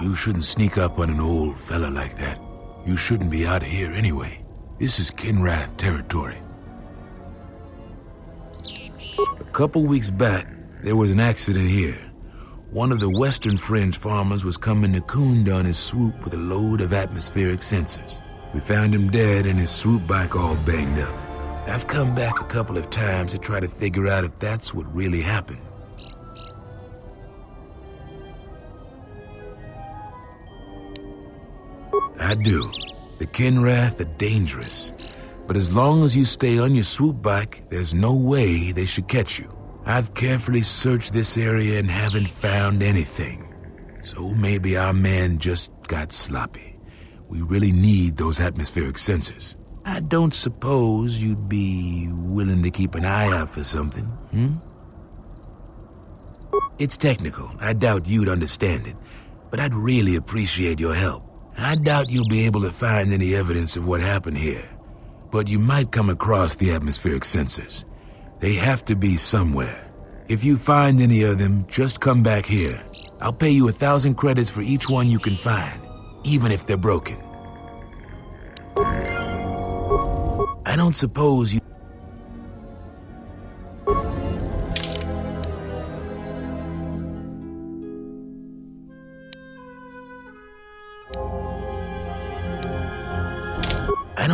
Speaker 10: You shouldn't sneak up on an old fella like that. You shouldn't be out here anyway. This is Kinrath territory. A couple weeks back, there was an accident here. One of the Western Fringe farmers was coming to Kunda on his swoop with a load of atmospheric sensors. We found him dead and his swoop bike all banged up. I've come back a couple of times to try to figure out if that's what really happened. I do. The Kinrath are dangerous. But as long as you stay on your swoop bike, there's no way they should catch you. I've carefully searched this area and haven't found anything. So maybe our man just got sloppy. We really need those atmospheric sensors. I don't suppose you'd be willing to keep an eye out for something, hmm? It's technical. I doubt you'd understand it. But I'd really appreciate your help. I doubt you'll be able to find any evidence of what happened here, but you might come across the atmospheric sensors. They have to be somewhere. If you find any of them, just come back here. I'll pay you 1,000 credits for each one you can find, even if they're broken. I don't suppose you...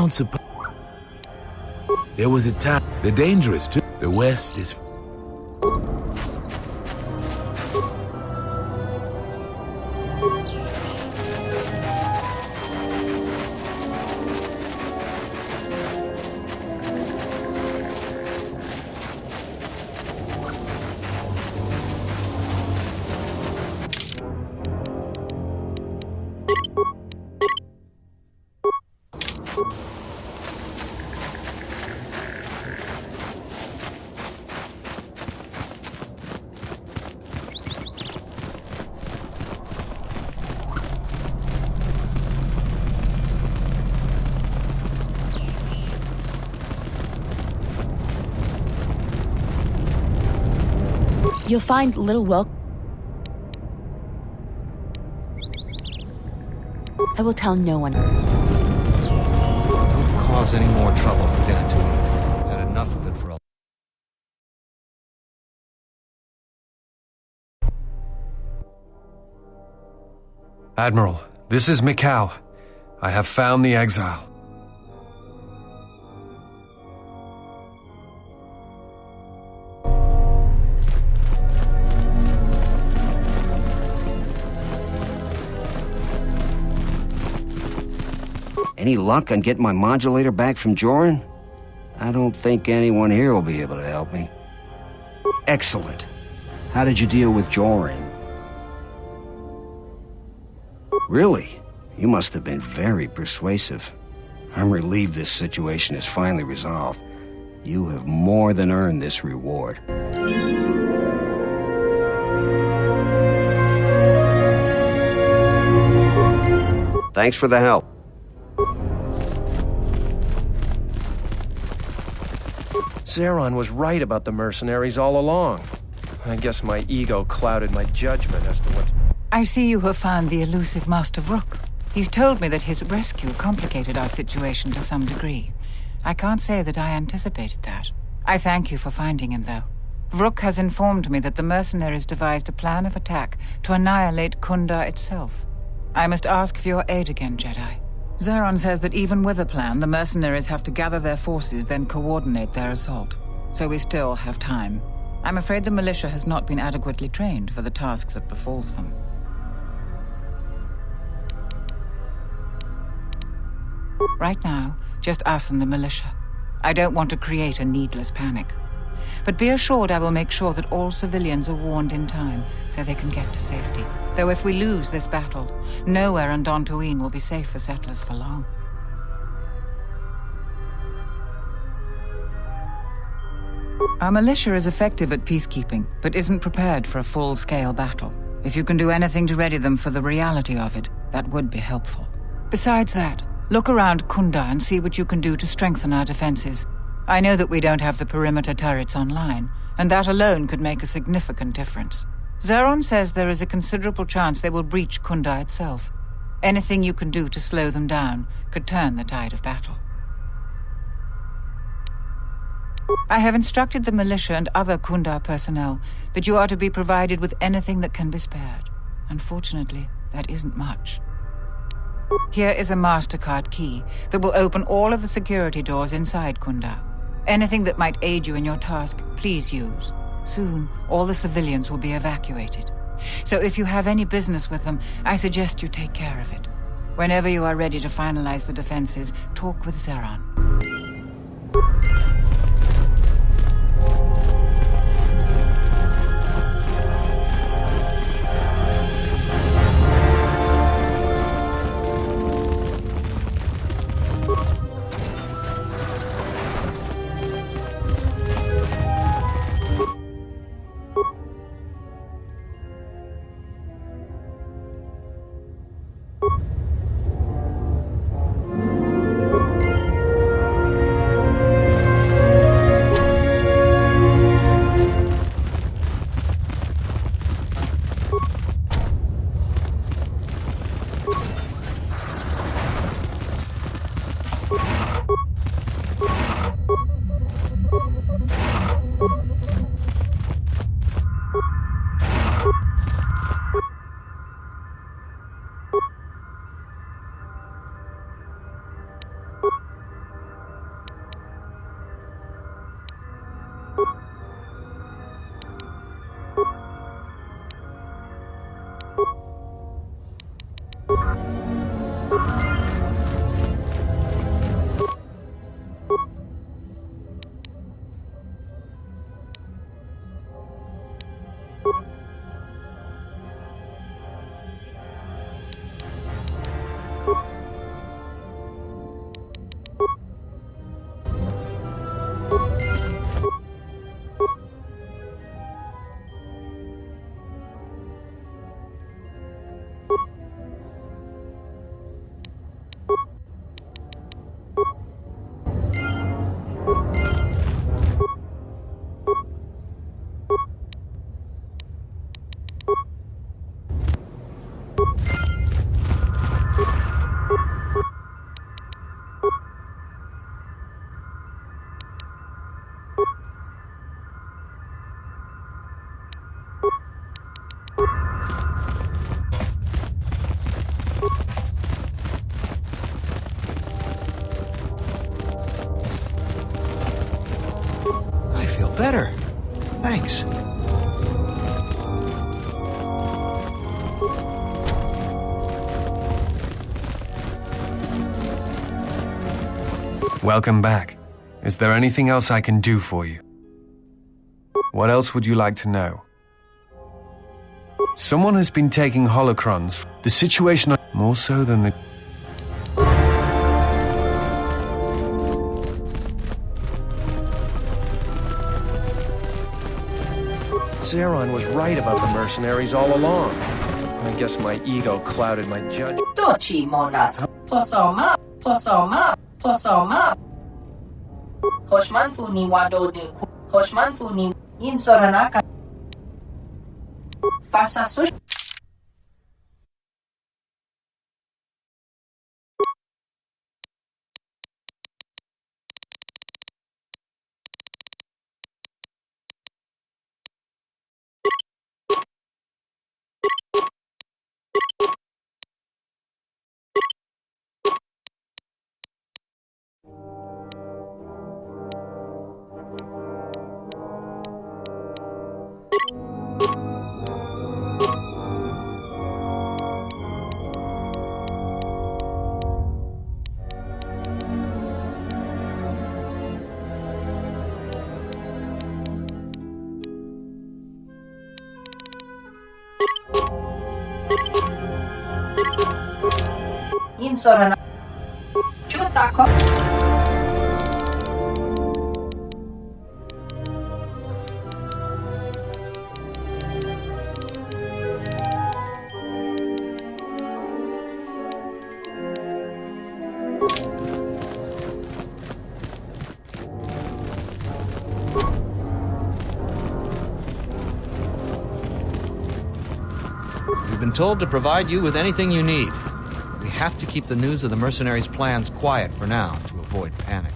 Speaker 10: don't suppose... There was a time... They're dangerous, too. The West is...
Speaker 4: You'll find little welcome. I will tell no one.
Speaker 15: Don't cause any more trouble for Dantooine. I've had enough of it for a...
Speaker 19: Admiral, this is Mikal. I have found the Exile.
Speaker 13: Any luck on getting my modulator back from Joran? I don't think anyone here will be able to help me. Excellent. How did you deal with Joran? Really? You must have been very persuasive. I'm relieved this situation is finally resolved. You have more than earned this reward. Thanks for the help.
Speaker 21: Zeron was right about the mercenaries all along. I guess my ego clouded my judgment as to what's...
Speaker 11: I see you have found the elusive Master Vrook. He's told me that his rescue complicated our situation to some degree. I can't say that I anticipated that. I thank you for finding him, though. Vrook has informed me that the mercenaries devised a plan of attack to annihilate Kunda itself. I must ask for your aid again, Jedi. Zeron says that even with a plan, the mercenaries have to gather their forces, then coordinate their assault. So we still have time. I'm afraid the militia has not been adequately trained for the task that befalls them. Right now, just us and the militia. I don't want to create a needless panic. But be assured I will make sure that all civilians are warned in time so they can get to safety. Though if we lose this battle, nowhere on Dantooine will be safe for settlers for long. Our militia is effective at peacekeeping, but isn't prepared for a full-scale battle. If you can do anything to ready them for the reality of it, that would be helpful. Besides that, look around Kunda and see what you can do to strengthen our defenses. I know that we don't have the perimeter turrets online, and that alone could make a significant difference. Zeron says there is a considerable chance they will breach Kunda itself. Anything you can do to slow them down could turn the tide of battle. I have instructed the militia and other Kunda personnel that you are to be provided with anything that can be spared. Unfortunately, that isn't much. Here is a MasterCard key that will open all of the security doors inside Kunda. Anything that might aid you in your task, please use. Soon, all the civilians will be evacuated. So if you have any business with them, I suggest you take care of it. Whenever you are ready to finalize the defenses, talk with Zeron.
Speaker 15: better. Thanks.
Speaker 19: Welcome back. Is there anything else I can do for you? What else would you like to know? Someone has been taking holocrons. The situation more so than the...
Speaker 21: Zeron was right about the mercenaries all along. I guess my ego clouded my judgment.
Speaker 8: Tochi monas. Posoma. Posoma. Posoma. Hoshman funi wado ni. Hoshman funi. Insoranaka. Fasa sush. Insorana. Chutako.
Speaker 22: We've been told to provide you with anything you need. We have to keep the news of the mercenaries' plans quiet for now to avoid panic.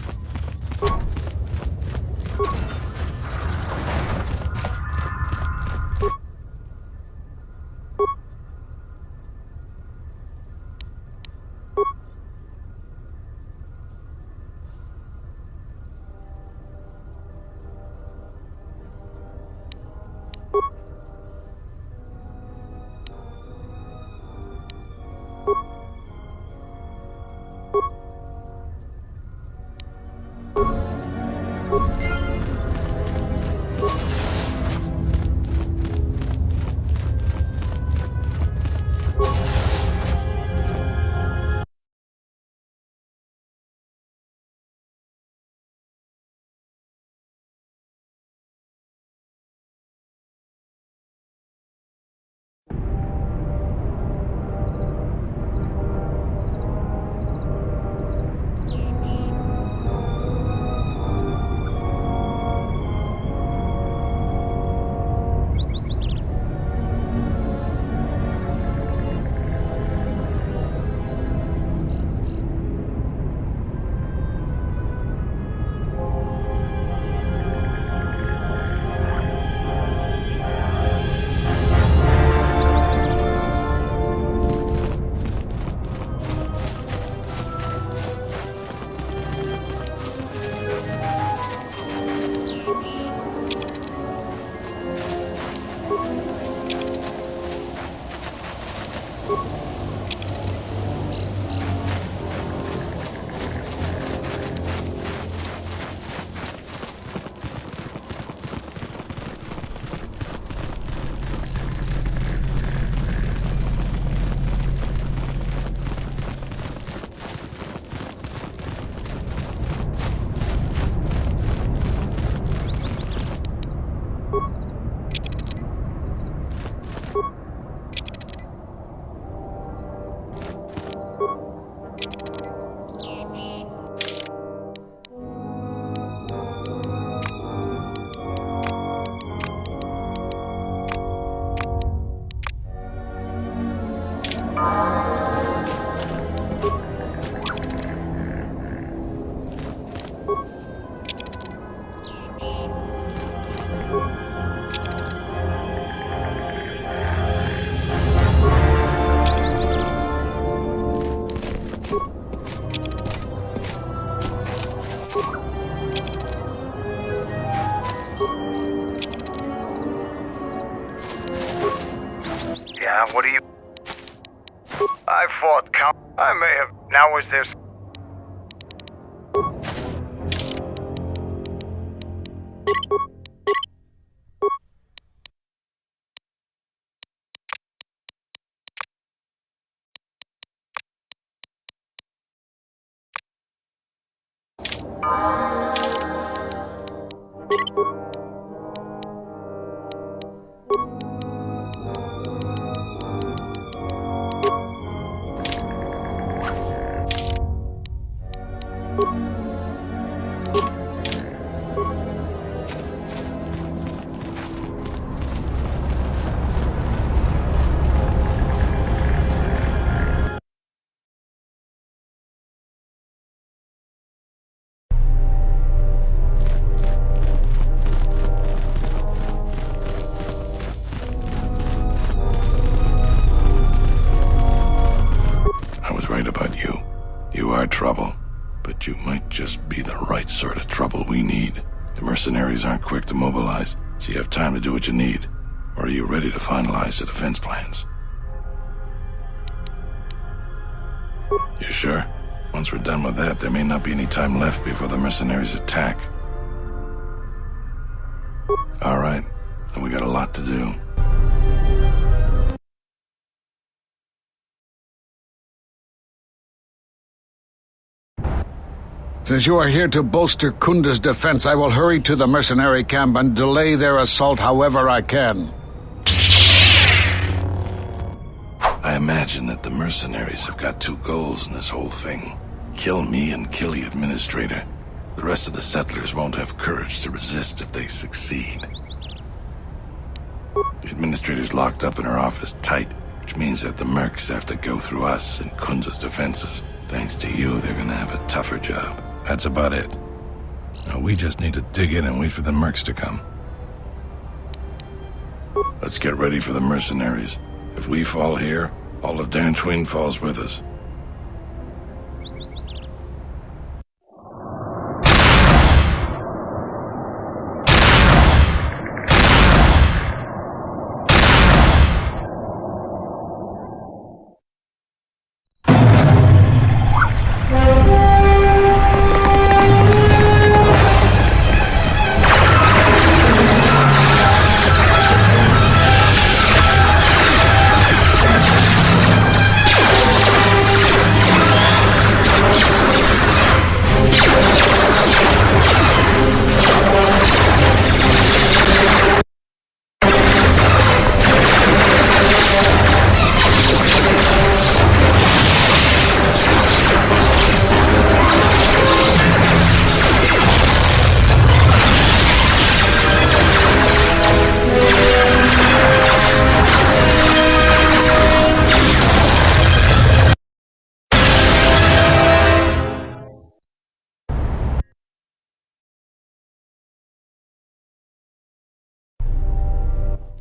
Speaker 16: what do you... I fought count... I may have... Now is there...
Speaker 5: Trouble, but you might just be the right sort of trouble we need. The mercenaries aren't quick to mobilize, so you have time to do what you need. Or are you ready to finalize the defense plans? You sure? Once we're done with that, there may not be any time left before the mercenaries attack. All right, then we got a lot to do. Since you are here to bolster Kunda's defense, I will hurry to the mercenary camp and delay their assault however I can. I imagine that the mercenaries have got two goals in this whole thing. Kill me and kill the Administrator. The rest of the settlers won't have courage to resist if they succeed. The Administrator's locked up in her office tight, which means that the mercs have to go through us and Kunda's defenses. Thanks to you, they're gonna have a tougher job. That's about it. Now we just need to dig in and wait for the mercs to come. Let's get ready for the mercenaries. If we fall here, all of Dantooine falls with us.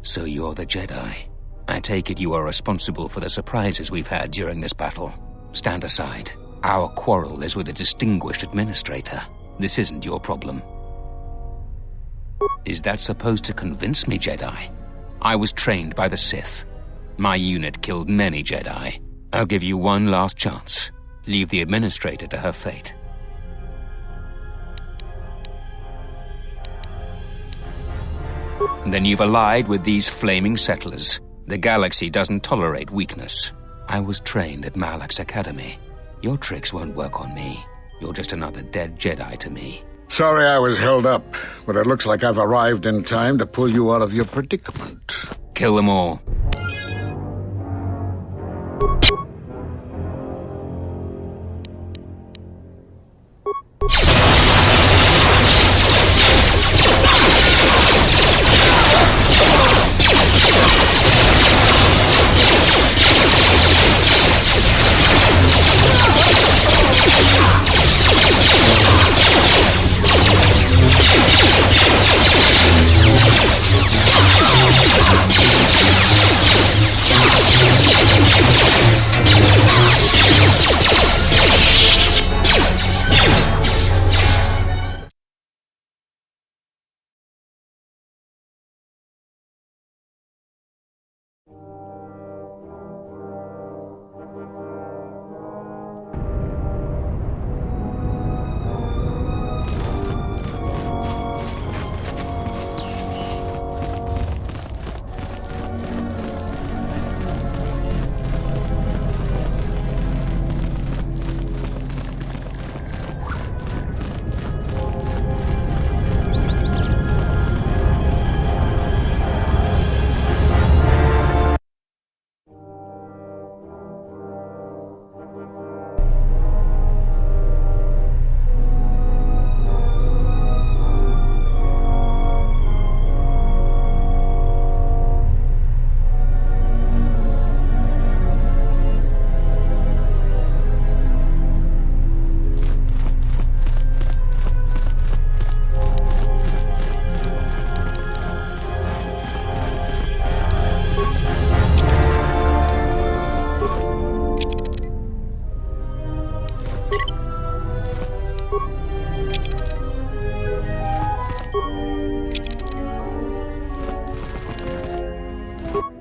Speaker 9: So you're the Jedi. I take it you are responsible for the surprises we've had during this battle. Stand aside. Our quarrel is with a distinguished administrator. This isn't your problem. Is that supposed to convince me, Jedi? I was trained by the Sith. My unit killed many Jedi. I'll give you one last chance. Leave the administrator to her fate. Then you've allied with these flaming settlers. The galaxy doesn't tolerate weakness. I was trained at Malak's academy. Your tricks won't work on me. You're just another dead Jedi to me.
Speaker 5: Sorry I was held up, but it looks like I've arrived in time to pull you out of your predicament.
Speaker 9: Kill them all.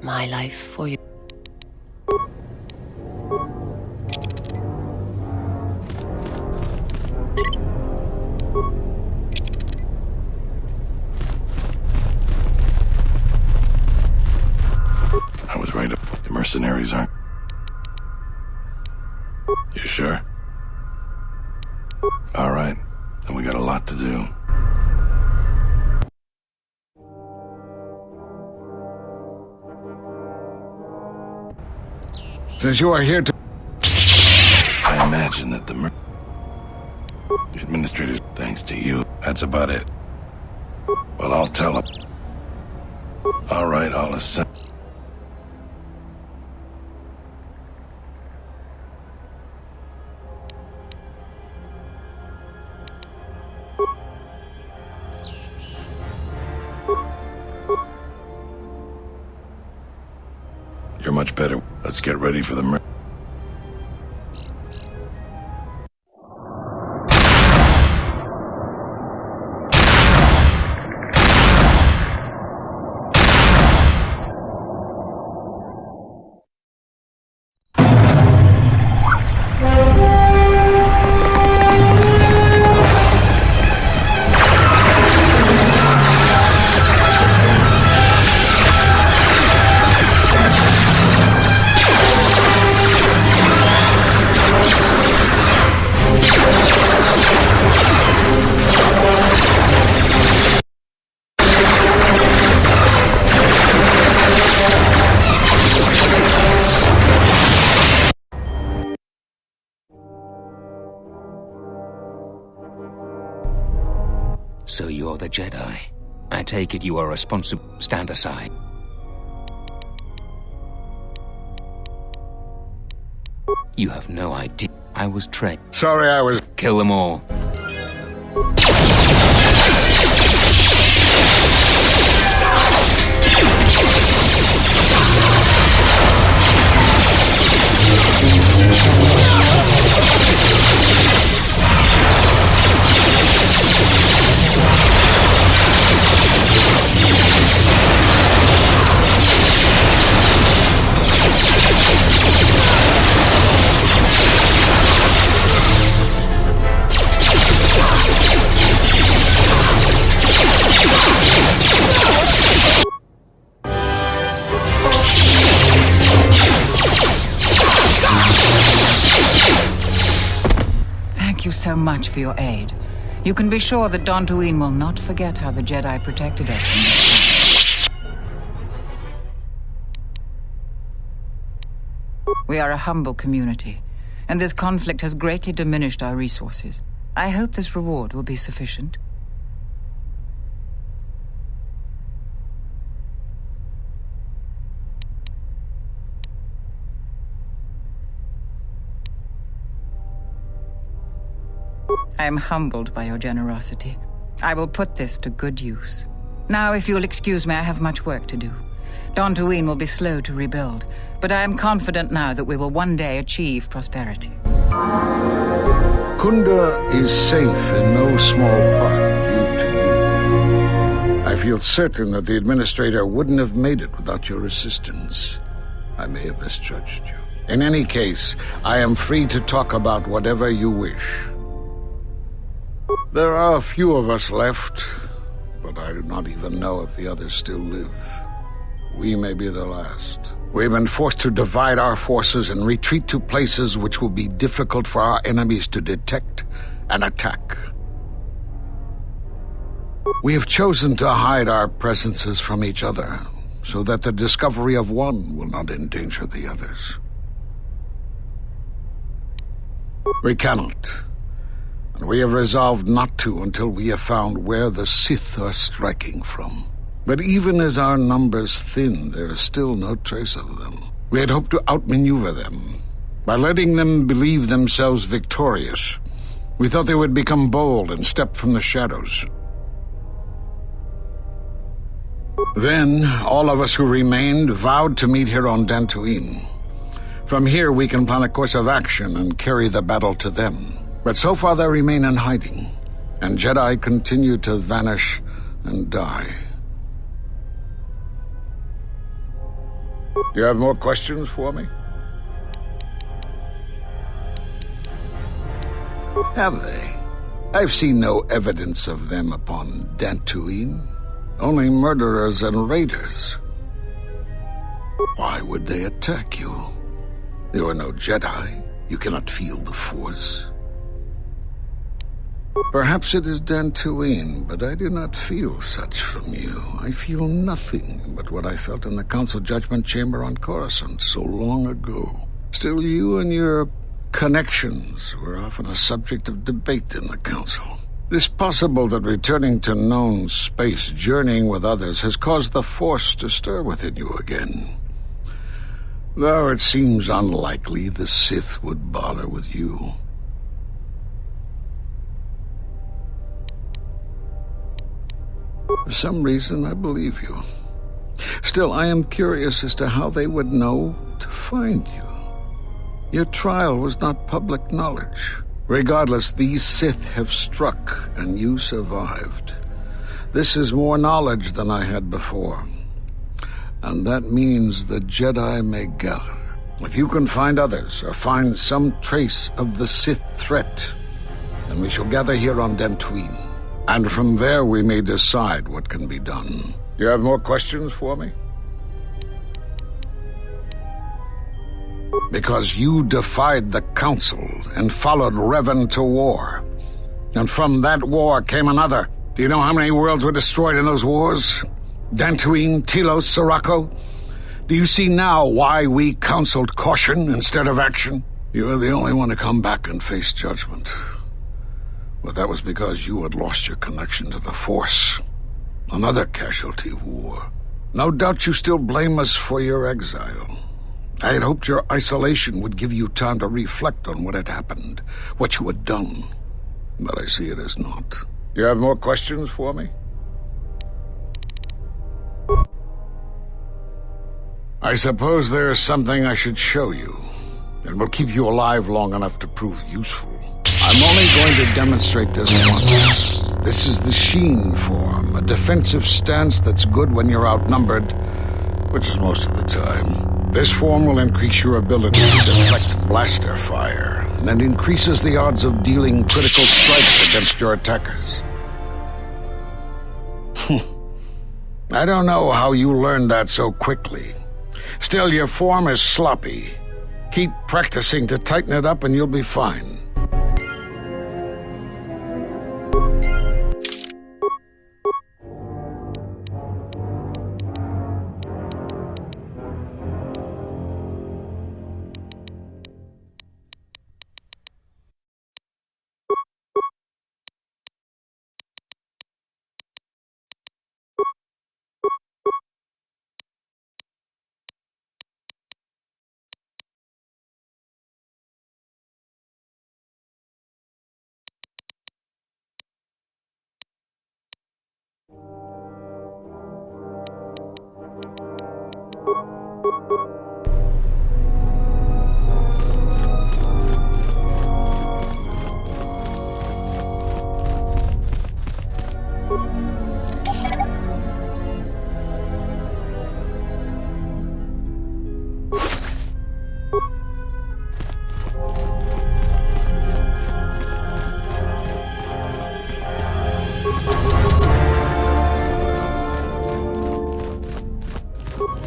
Speaker 20: my life for you.
Speaker 12: I was right. The mercenaries aren't. You sure? All right. Then we got a lot to do.
Speaker 5: Since you are here to...
Speaker 12: I imagine that the administrators, thanks to you, that's about it. Well, I'll tell them. All right, I'll ascend. You're much better. Let's get ready for the
Speaker 9: So you're the Jedi. I take it you are responsible. Stand aside. You have no idea. I was trained.
Speaker 5: Sorry, I was...
Speaker 9: Kill them all.
Speaker 11: Thank you so much for your aid. You can be sure that Dantooine will not forget how the Jedi protected us from this. We are a humble community, and this conflict has greatly diminished our resources. I hope this reward will be sufficient. I am humbled by your generosity. I will put this to good use. Now, if you'll excuse me, I have much work to do. Dantooine will be slow to rebuild, but I am confident now that we will one day achieve prosperity.
Speaker 5: Kunda is safe in no small part due to you. I feel certain that the Administrator wouldn't have made it without your assistance. I may have misjudged you. In any case, I am free to talk about whatever you wish. There are a few of us left, but I do not even know if the others still live. We may be the last. We've been forced to divide our forces and retreat to places which will be difficult for our enemies to detect and attack. We have chosen to hide our presences from each other, so that the discovery of one will not endanger the others. We cannot. And we have resolved not to until we have found where the Sith are striking from. But even as our numbers thin, there is still no trace of them. We had hoped to outmaneuver them. By letting them believe themselves victorious, we thought they would become bold and step from the shadows. Then, all of us who remained vowed to meet here on Dantooine. From here, we can plan a course of action and carry the battle to them. But so far they remain in hiding, and Jedi continue to vanish and die. You have more questions for me? Have they? I've seen no evidence of them upon Dantooine. Only murderers and raiders. Why would they attack you? You are no Jedi. You cannot feel the Force. Perhaps it is Dantooine, but I do not feel such from you. I feel nothing but what I felt in the Council Judgment Chamber on Coruscant so long ago. Still, you and your connections were often a subject of debate in the Council. It is possible that returning to known space, journeying with others, has caused the Force to stir within you again. Though it seems unlikely the Sith would bother with you. For some reason, I believe you. Still, I am curious as to how they would know to find you. Your trial was not public knowledge. Regardless, these Sith have struck, and you survived. This is more knowledge than I had before. And that means the Jedi may gather. If you can find others, or find some trace of the Sith threat, then we shall gather here on Dantooine. And from there we may decide what can be done. You have more questions for me? Because you defied the Council and followed Revan to war. And from that war came another. Do you know how many worlds were destroyed in those wars? Dantooine, Telos, Sirocco? Do you see now why we counseled caution instead of action? You are the only one to come back and face judgment. But that was because you had lost your connection to the Force. Another casualty of war. No doubt you still blame us for your exile. I had hoped your isolation would give you time to reflect on what had happened, what you had done. But I see it as not. You have more questions for me? I suppose there is something I should show you. It will keep you alive long enough to prove useful. I'm only going to demonstrate this once. This is the Sheen form, a defensive stance that's good when you're outnumbered, which is most of the time. This form will increase your ability to deflect blaster fire, and it increases the odds of dealing critical strikes against your attackers. I don't know how you learned that so quickly. Still, your form is sloppy. Keep practicing to tighten it up and you'll be fine.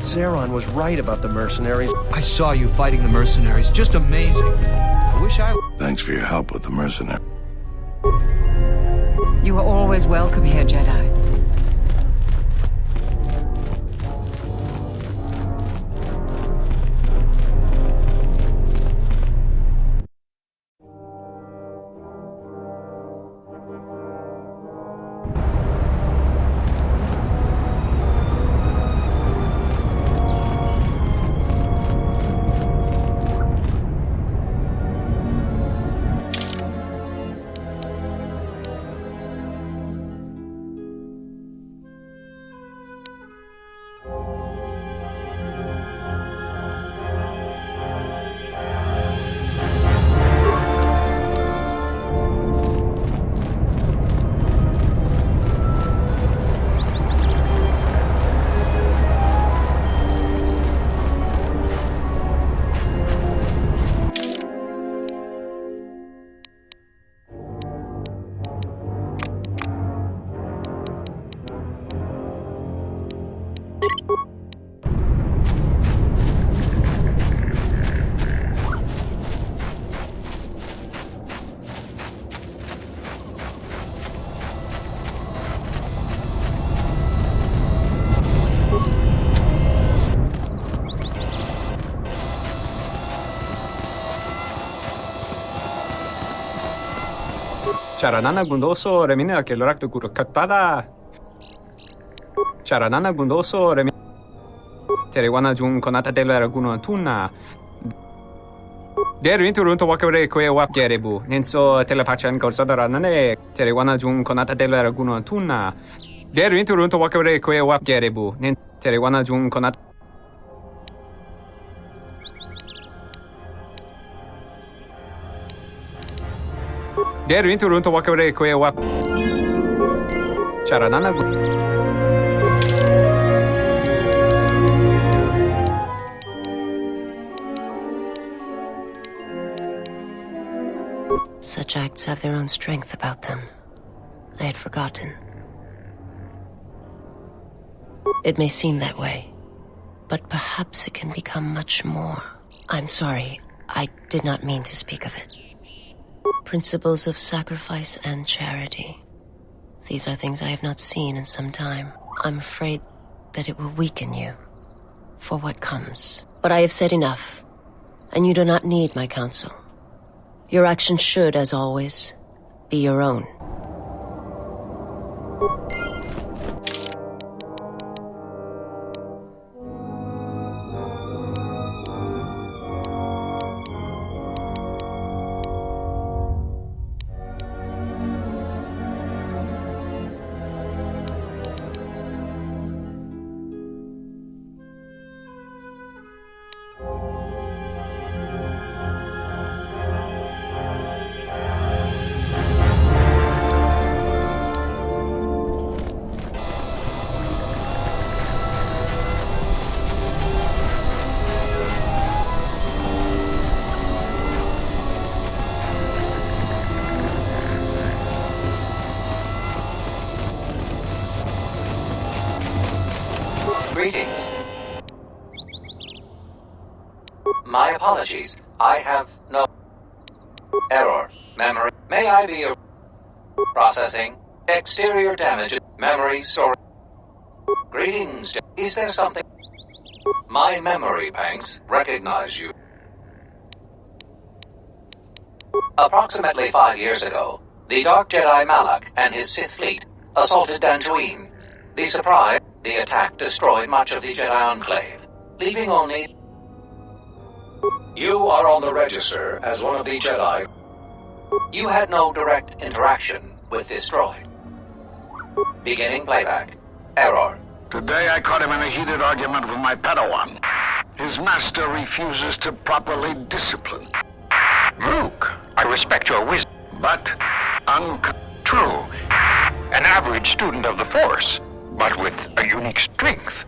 Speaker 21: Zeron was right about the mercenaries.
Speaker 22: I saw you fighting the mercenaries. Just amazing. I wish I...
Speaker 12: Thanks for your help with the mercenary.
Speaker 11: You are always welcome here, Jedi.
Speaker 6: Charanana gundoso remine ke lorak de guru katada. Charanana gundoso remine Terewana jun konata dela raguno tuna. Der winterunto wakere kwe wap gerebu. Nenso telepachan korsada nane. Terewana jun konata dela raguno tuna. Der winterunto wakere kwe wap gerebu. Nen Terewana jun konata. Der winterunto wakere kwe wap. Charanana
Speaker 14: Such acts have their own strength about them. I had forgotten. It may seem that way, but perhaps it can become much more. I'm sorry, I did not mean to speak of it. Principles of sacrifice and charity. These are things I have not seen in some time. I'm afraid that it will weaken you for what comes. But I have said enough, and you do not need my counsel. Your actions should, as always, be your own.
Speaker 17: Greetings. My apologies. I have no error. Memory. May I be a processing? Exterior damage. Memory storage. Greetings. Is there something? My memory banks recognize you. Approximately 5 years ago, the Dark Jedi Malak and his Sith fleet assaulted Dantooine. The attack destroyed much of the Jedi Enclave, leaving only... You are on the register as one of the Jedi. You had no direct interaction with this droid. Beginning playback. Error.
Speaker 5: Today I caught him in a heated argument with my Padawan. His master refuses to properly discipline.
Speaker 23: Luke, I respect your wisdom.
Speaker 5: But
Speaker 23: True. An average student of the Force, but with a unique strength.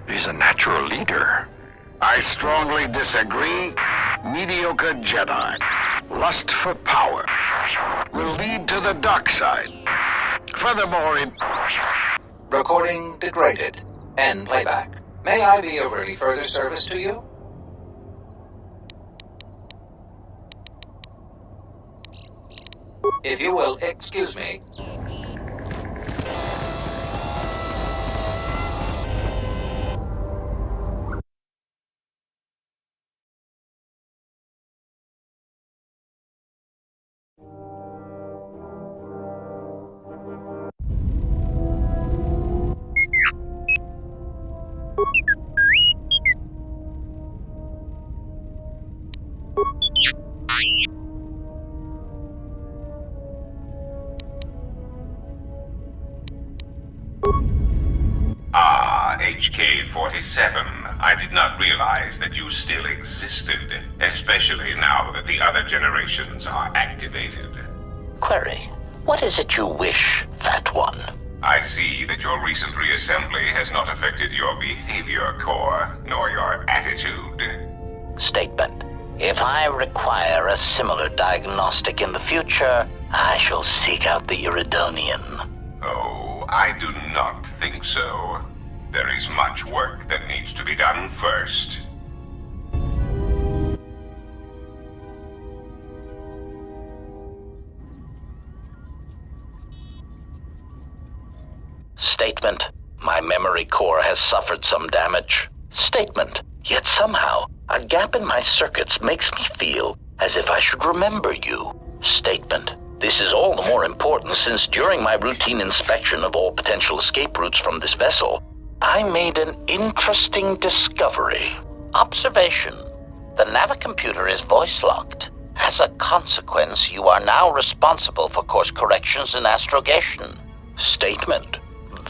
Speaker 23: He's a natural leader.
Speaker 5: I strongly disagree. Mediocre Jedi, lust for power, will lead to the dark side. Furthermore,
Speaker 17: Recording degraded. End playback. May I be of any further service to you? If you will excuse me.
Speaker 24: HK-47. I did not realize that you still existed, especially now that the other generations are activated.
Speaker 25: Query. What is it you wish, Fat One?
Speaker 24: I see that your recent reassembly has not affected your behavior core, nor your attitude.
Speaker 25: Statement. If I require a similar diagnostic in the future, I shall seek out the Iridonian.
Speaker 24: Oh, I do not think so. There is much work that needs to be done first.
Speaker 25: Statement. My memory core has suffered some damage. Statement. Yet somehow, a gap in my circuits makes me feel as if I should remember you. Statement. This is all the more important since during my routine inspection of all potential escape routes from this vessel, I made an interesting discovery. Observation. The navicomputer is voice-locked. As a consequence, you are now responsible for course corrections and astrogation. Statement.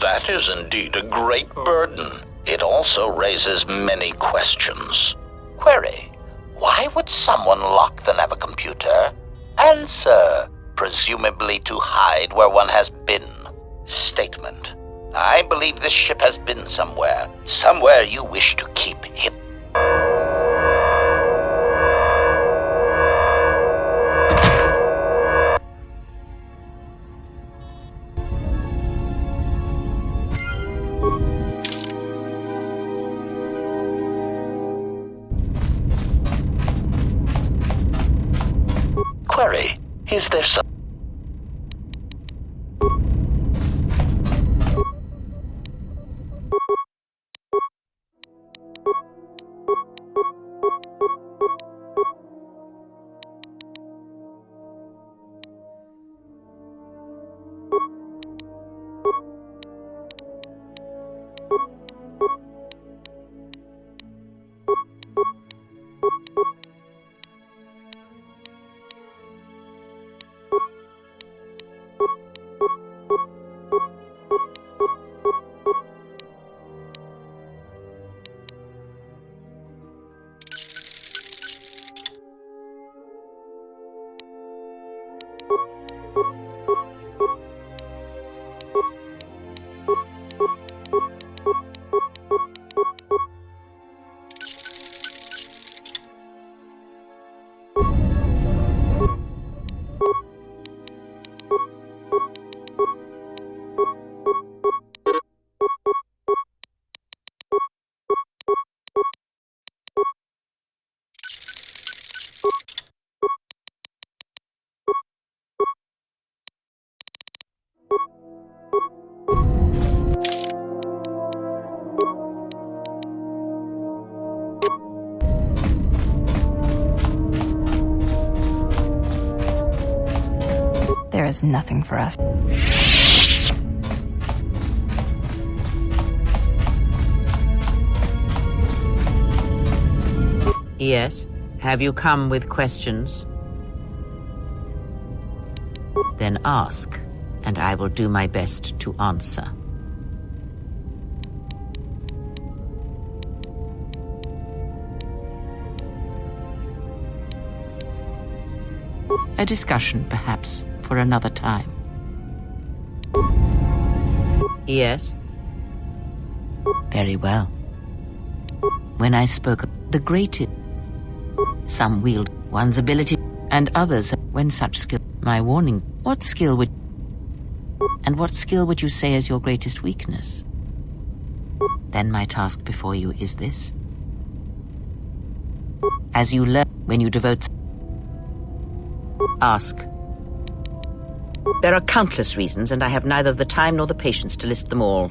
Speaker 25: That is indeed a great burden. It also raises many questions. Query. Why would someone lock the navicomputer? Answer. Presumably to hide where one has been. Statement. I believe this ship has been somewhere. Somewhere you wish to keep him. Query. Is there some...
Speaker 1: There is nothing for us.
Speaker 2: Yes? Have you come with questions? Then ask, and I will do my best to answer. A discussion, perhaps, for another time. Yes? Very well. When I spoke of the greatest, some wield one's ability, and others when such skill. My warning, what skill would you say is your greatest weakness? Then my task before you is this. As you learn when you devote... Ask. There are countless reasons, and I have neither the time nor the patience to list them all.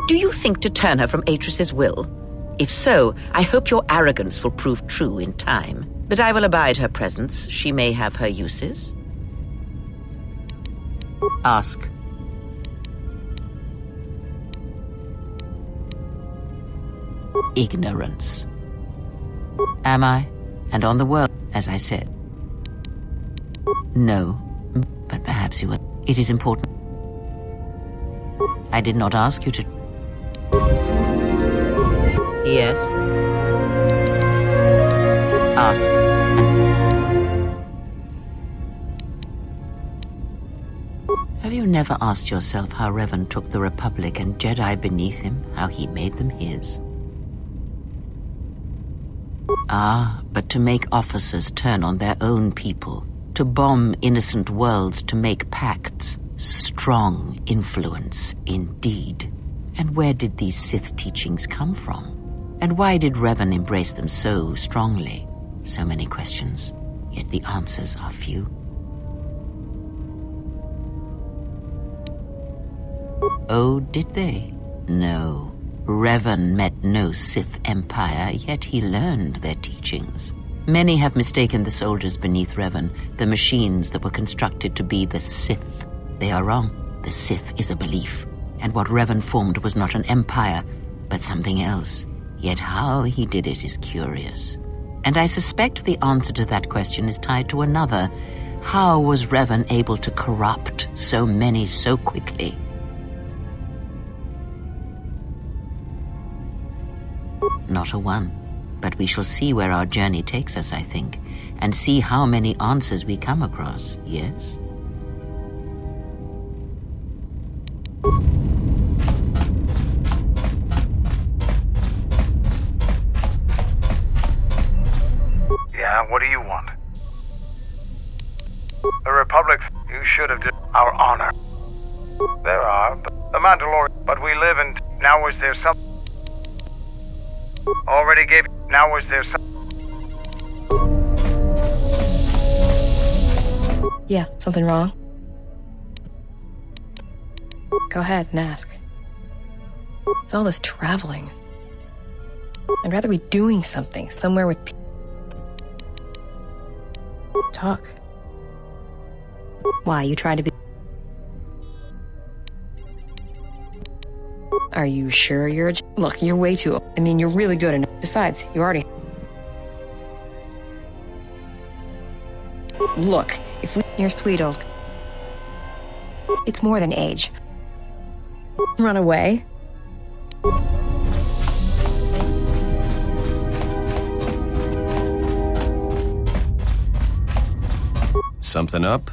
Speaker 2: Do you think to turn her from Atris's will? If so, I hope your arrogance will prove true in time. But I will abide her presence. She may have her uses. Ask. Ignorance. Am I? And on the world, as I said. No, but perhaps you will. It is important. I did not ask you to... Yes? Ask. Have you never asked yourself how Revan took the Republic and Jedi beneath him, how he made them his? Ah, but to make officers turn on their own people, to bomb innocent worlds, to make pacts. Strong influence, indeed. And where did these Sith teachings come from? And why did Revan embrace them so strongly? So many questions, yet the answers are few. Oh, did they? No. Revan met no Sith empire, yet he learned their teachings. Many have mistaken the soldiers beneath Revan, the machines that were constructed to be the Sith. They are wrong. The Sith is a belief, and what Revan formed was not an empire, but something else. Yet how he did it is curious. And I suspect the answer to that question is tied to another. How was Revan able to corrupt so many so quickly? Not a one. But we shall see where our journey takes us, I think, and see how many answers we come across, yes?
Speaker 16: Yeah, what do you want? The Republic, you should have did our honor. There are, but the Mandalorian, but we live in... Now was there some... Already gave... Now was there some...
Speaker 1: Yeah, something wrong? Go ahead and ask. It's all this traveling. I'd rather be doing something, somewhere with people. Talk. Why, you try to be... Are you sure you're a... Look, you're way too... I mean, you're really good enough. Besides, you already... Look, if we... You're sweet old... It's more than age. Run away?
Speaker 19: Something up?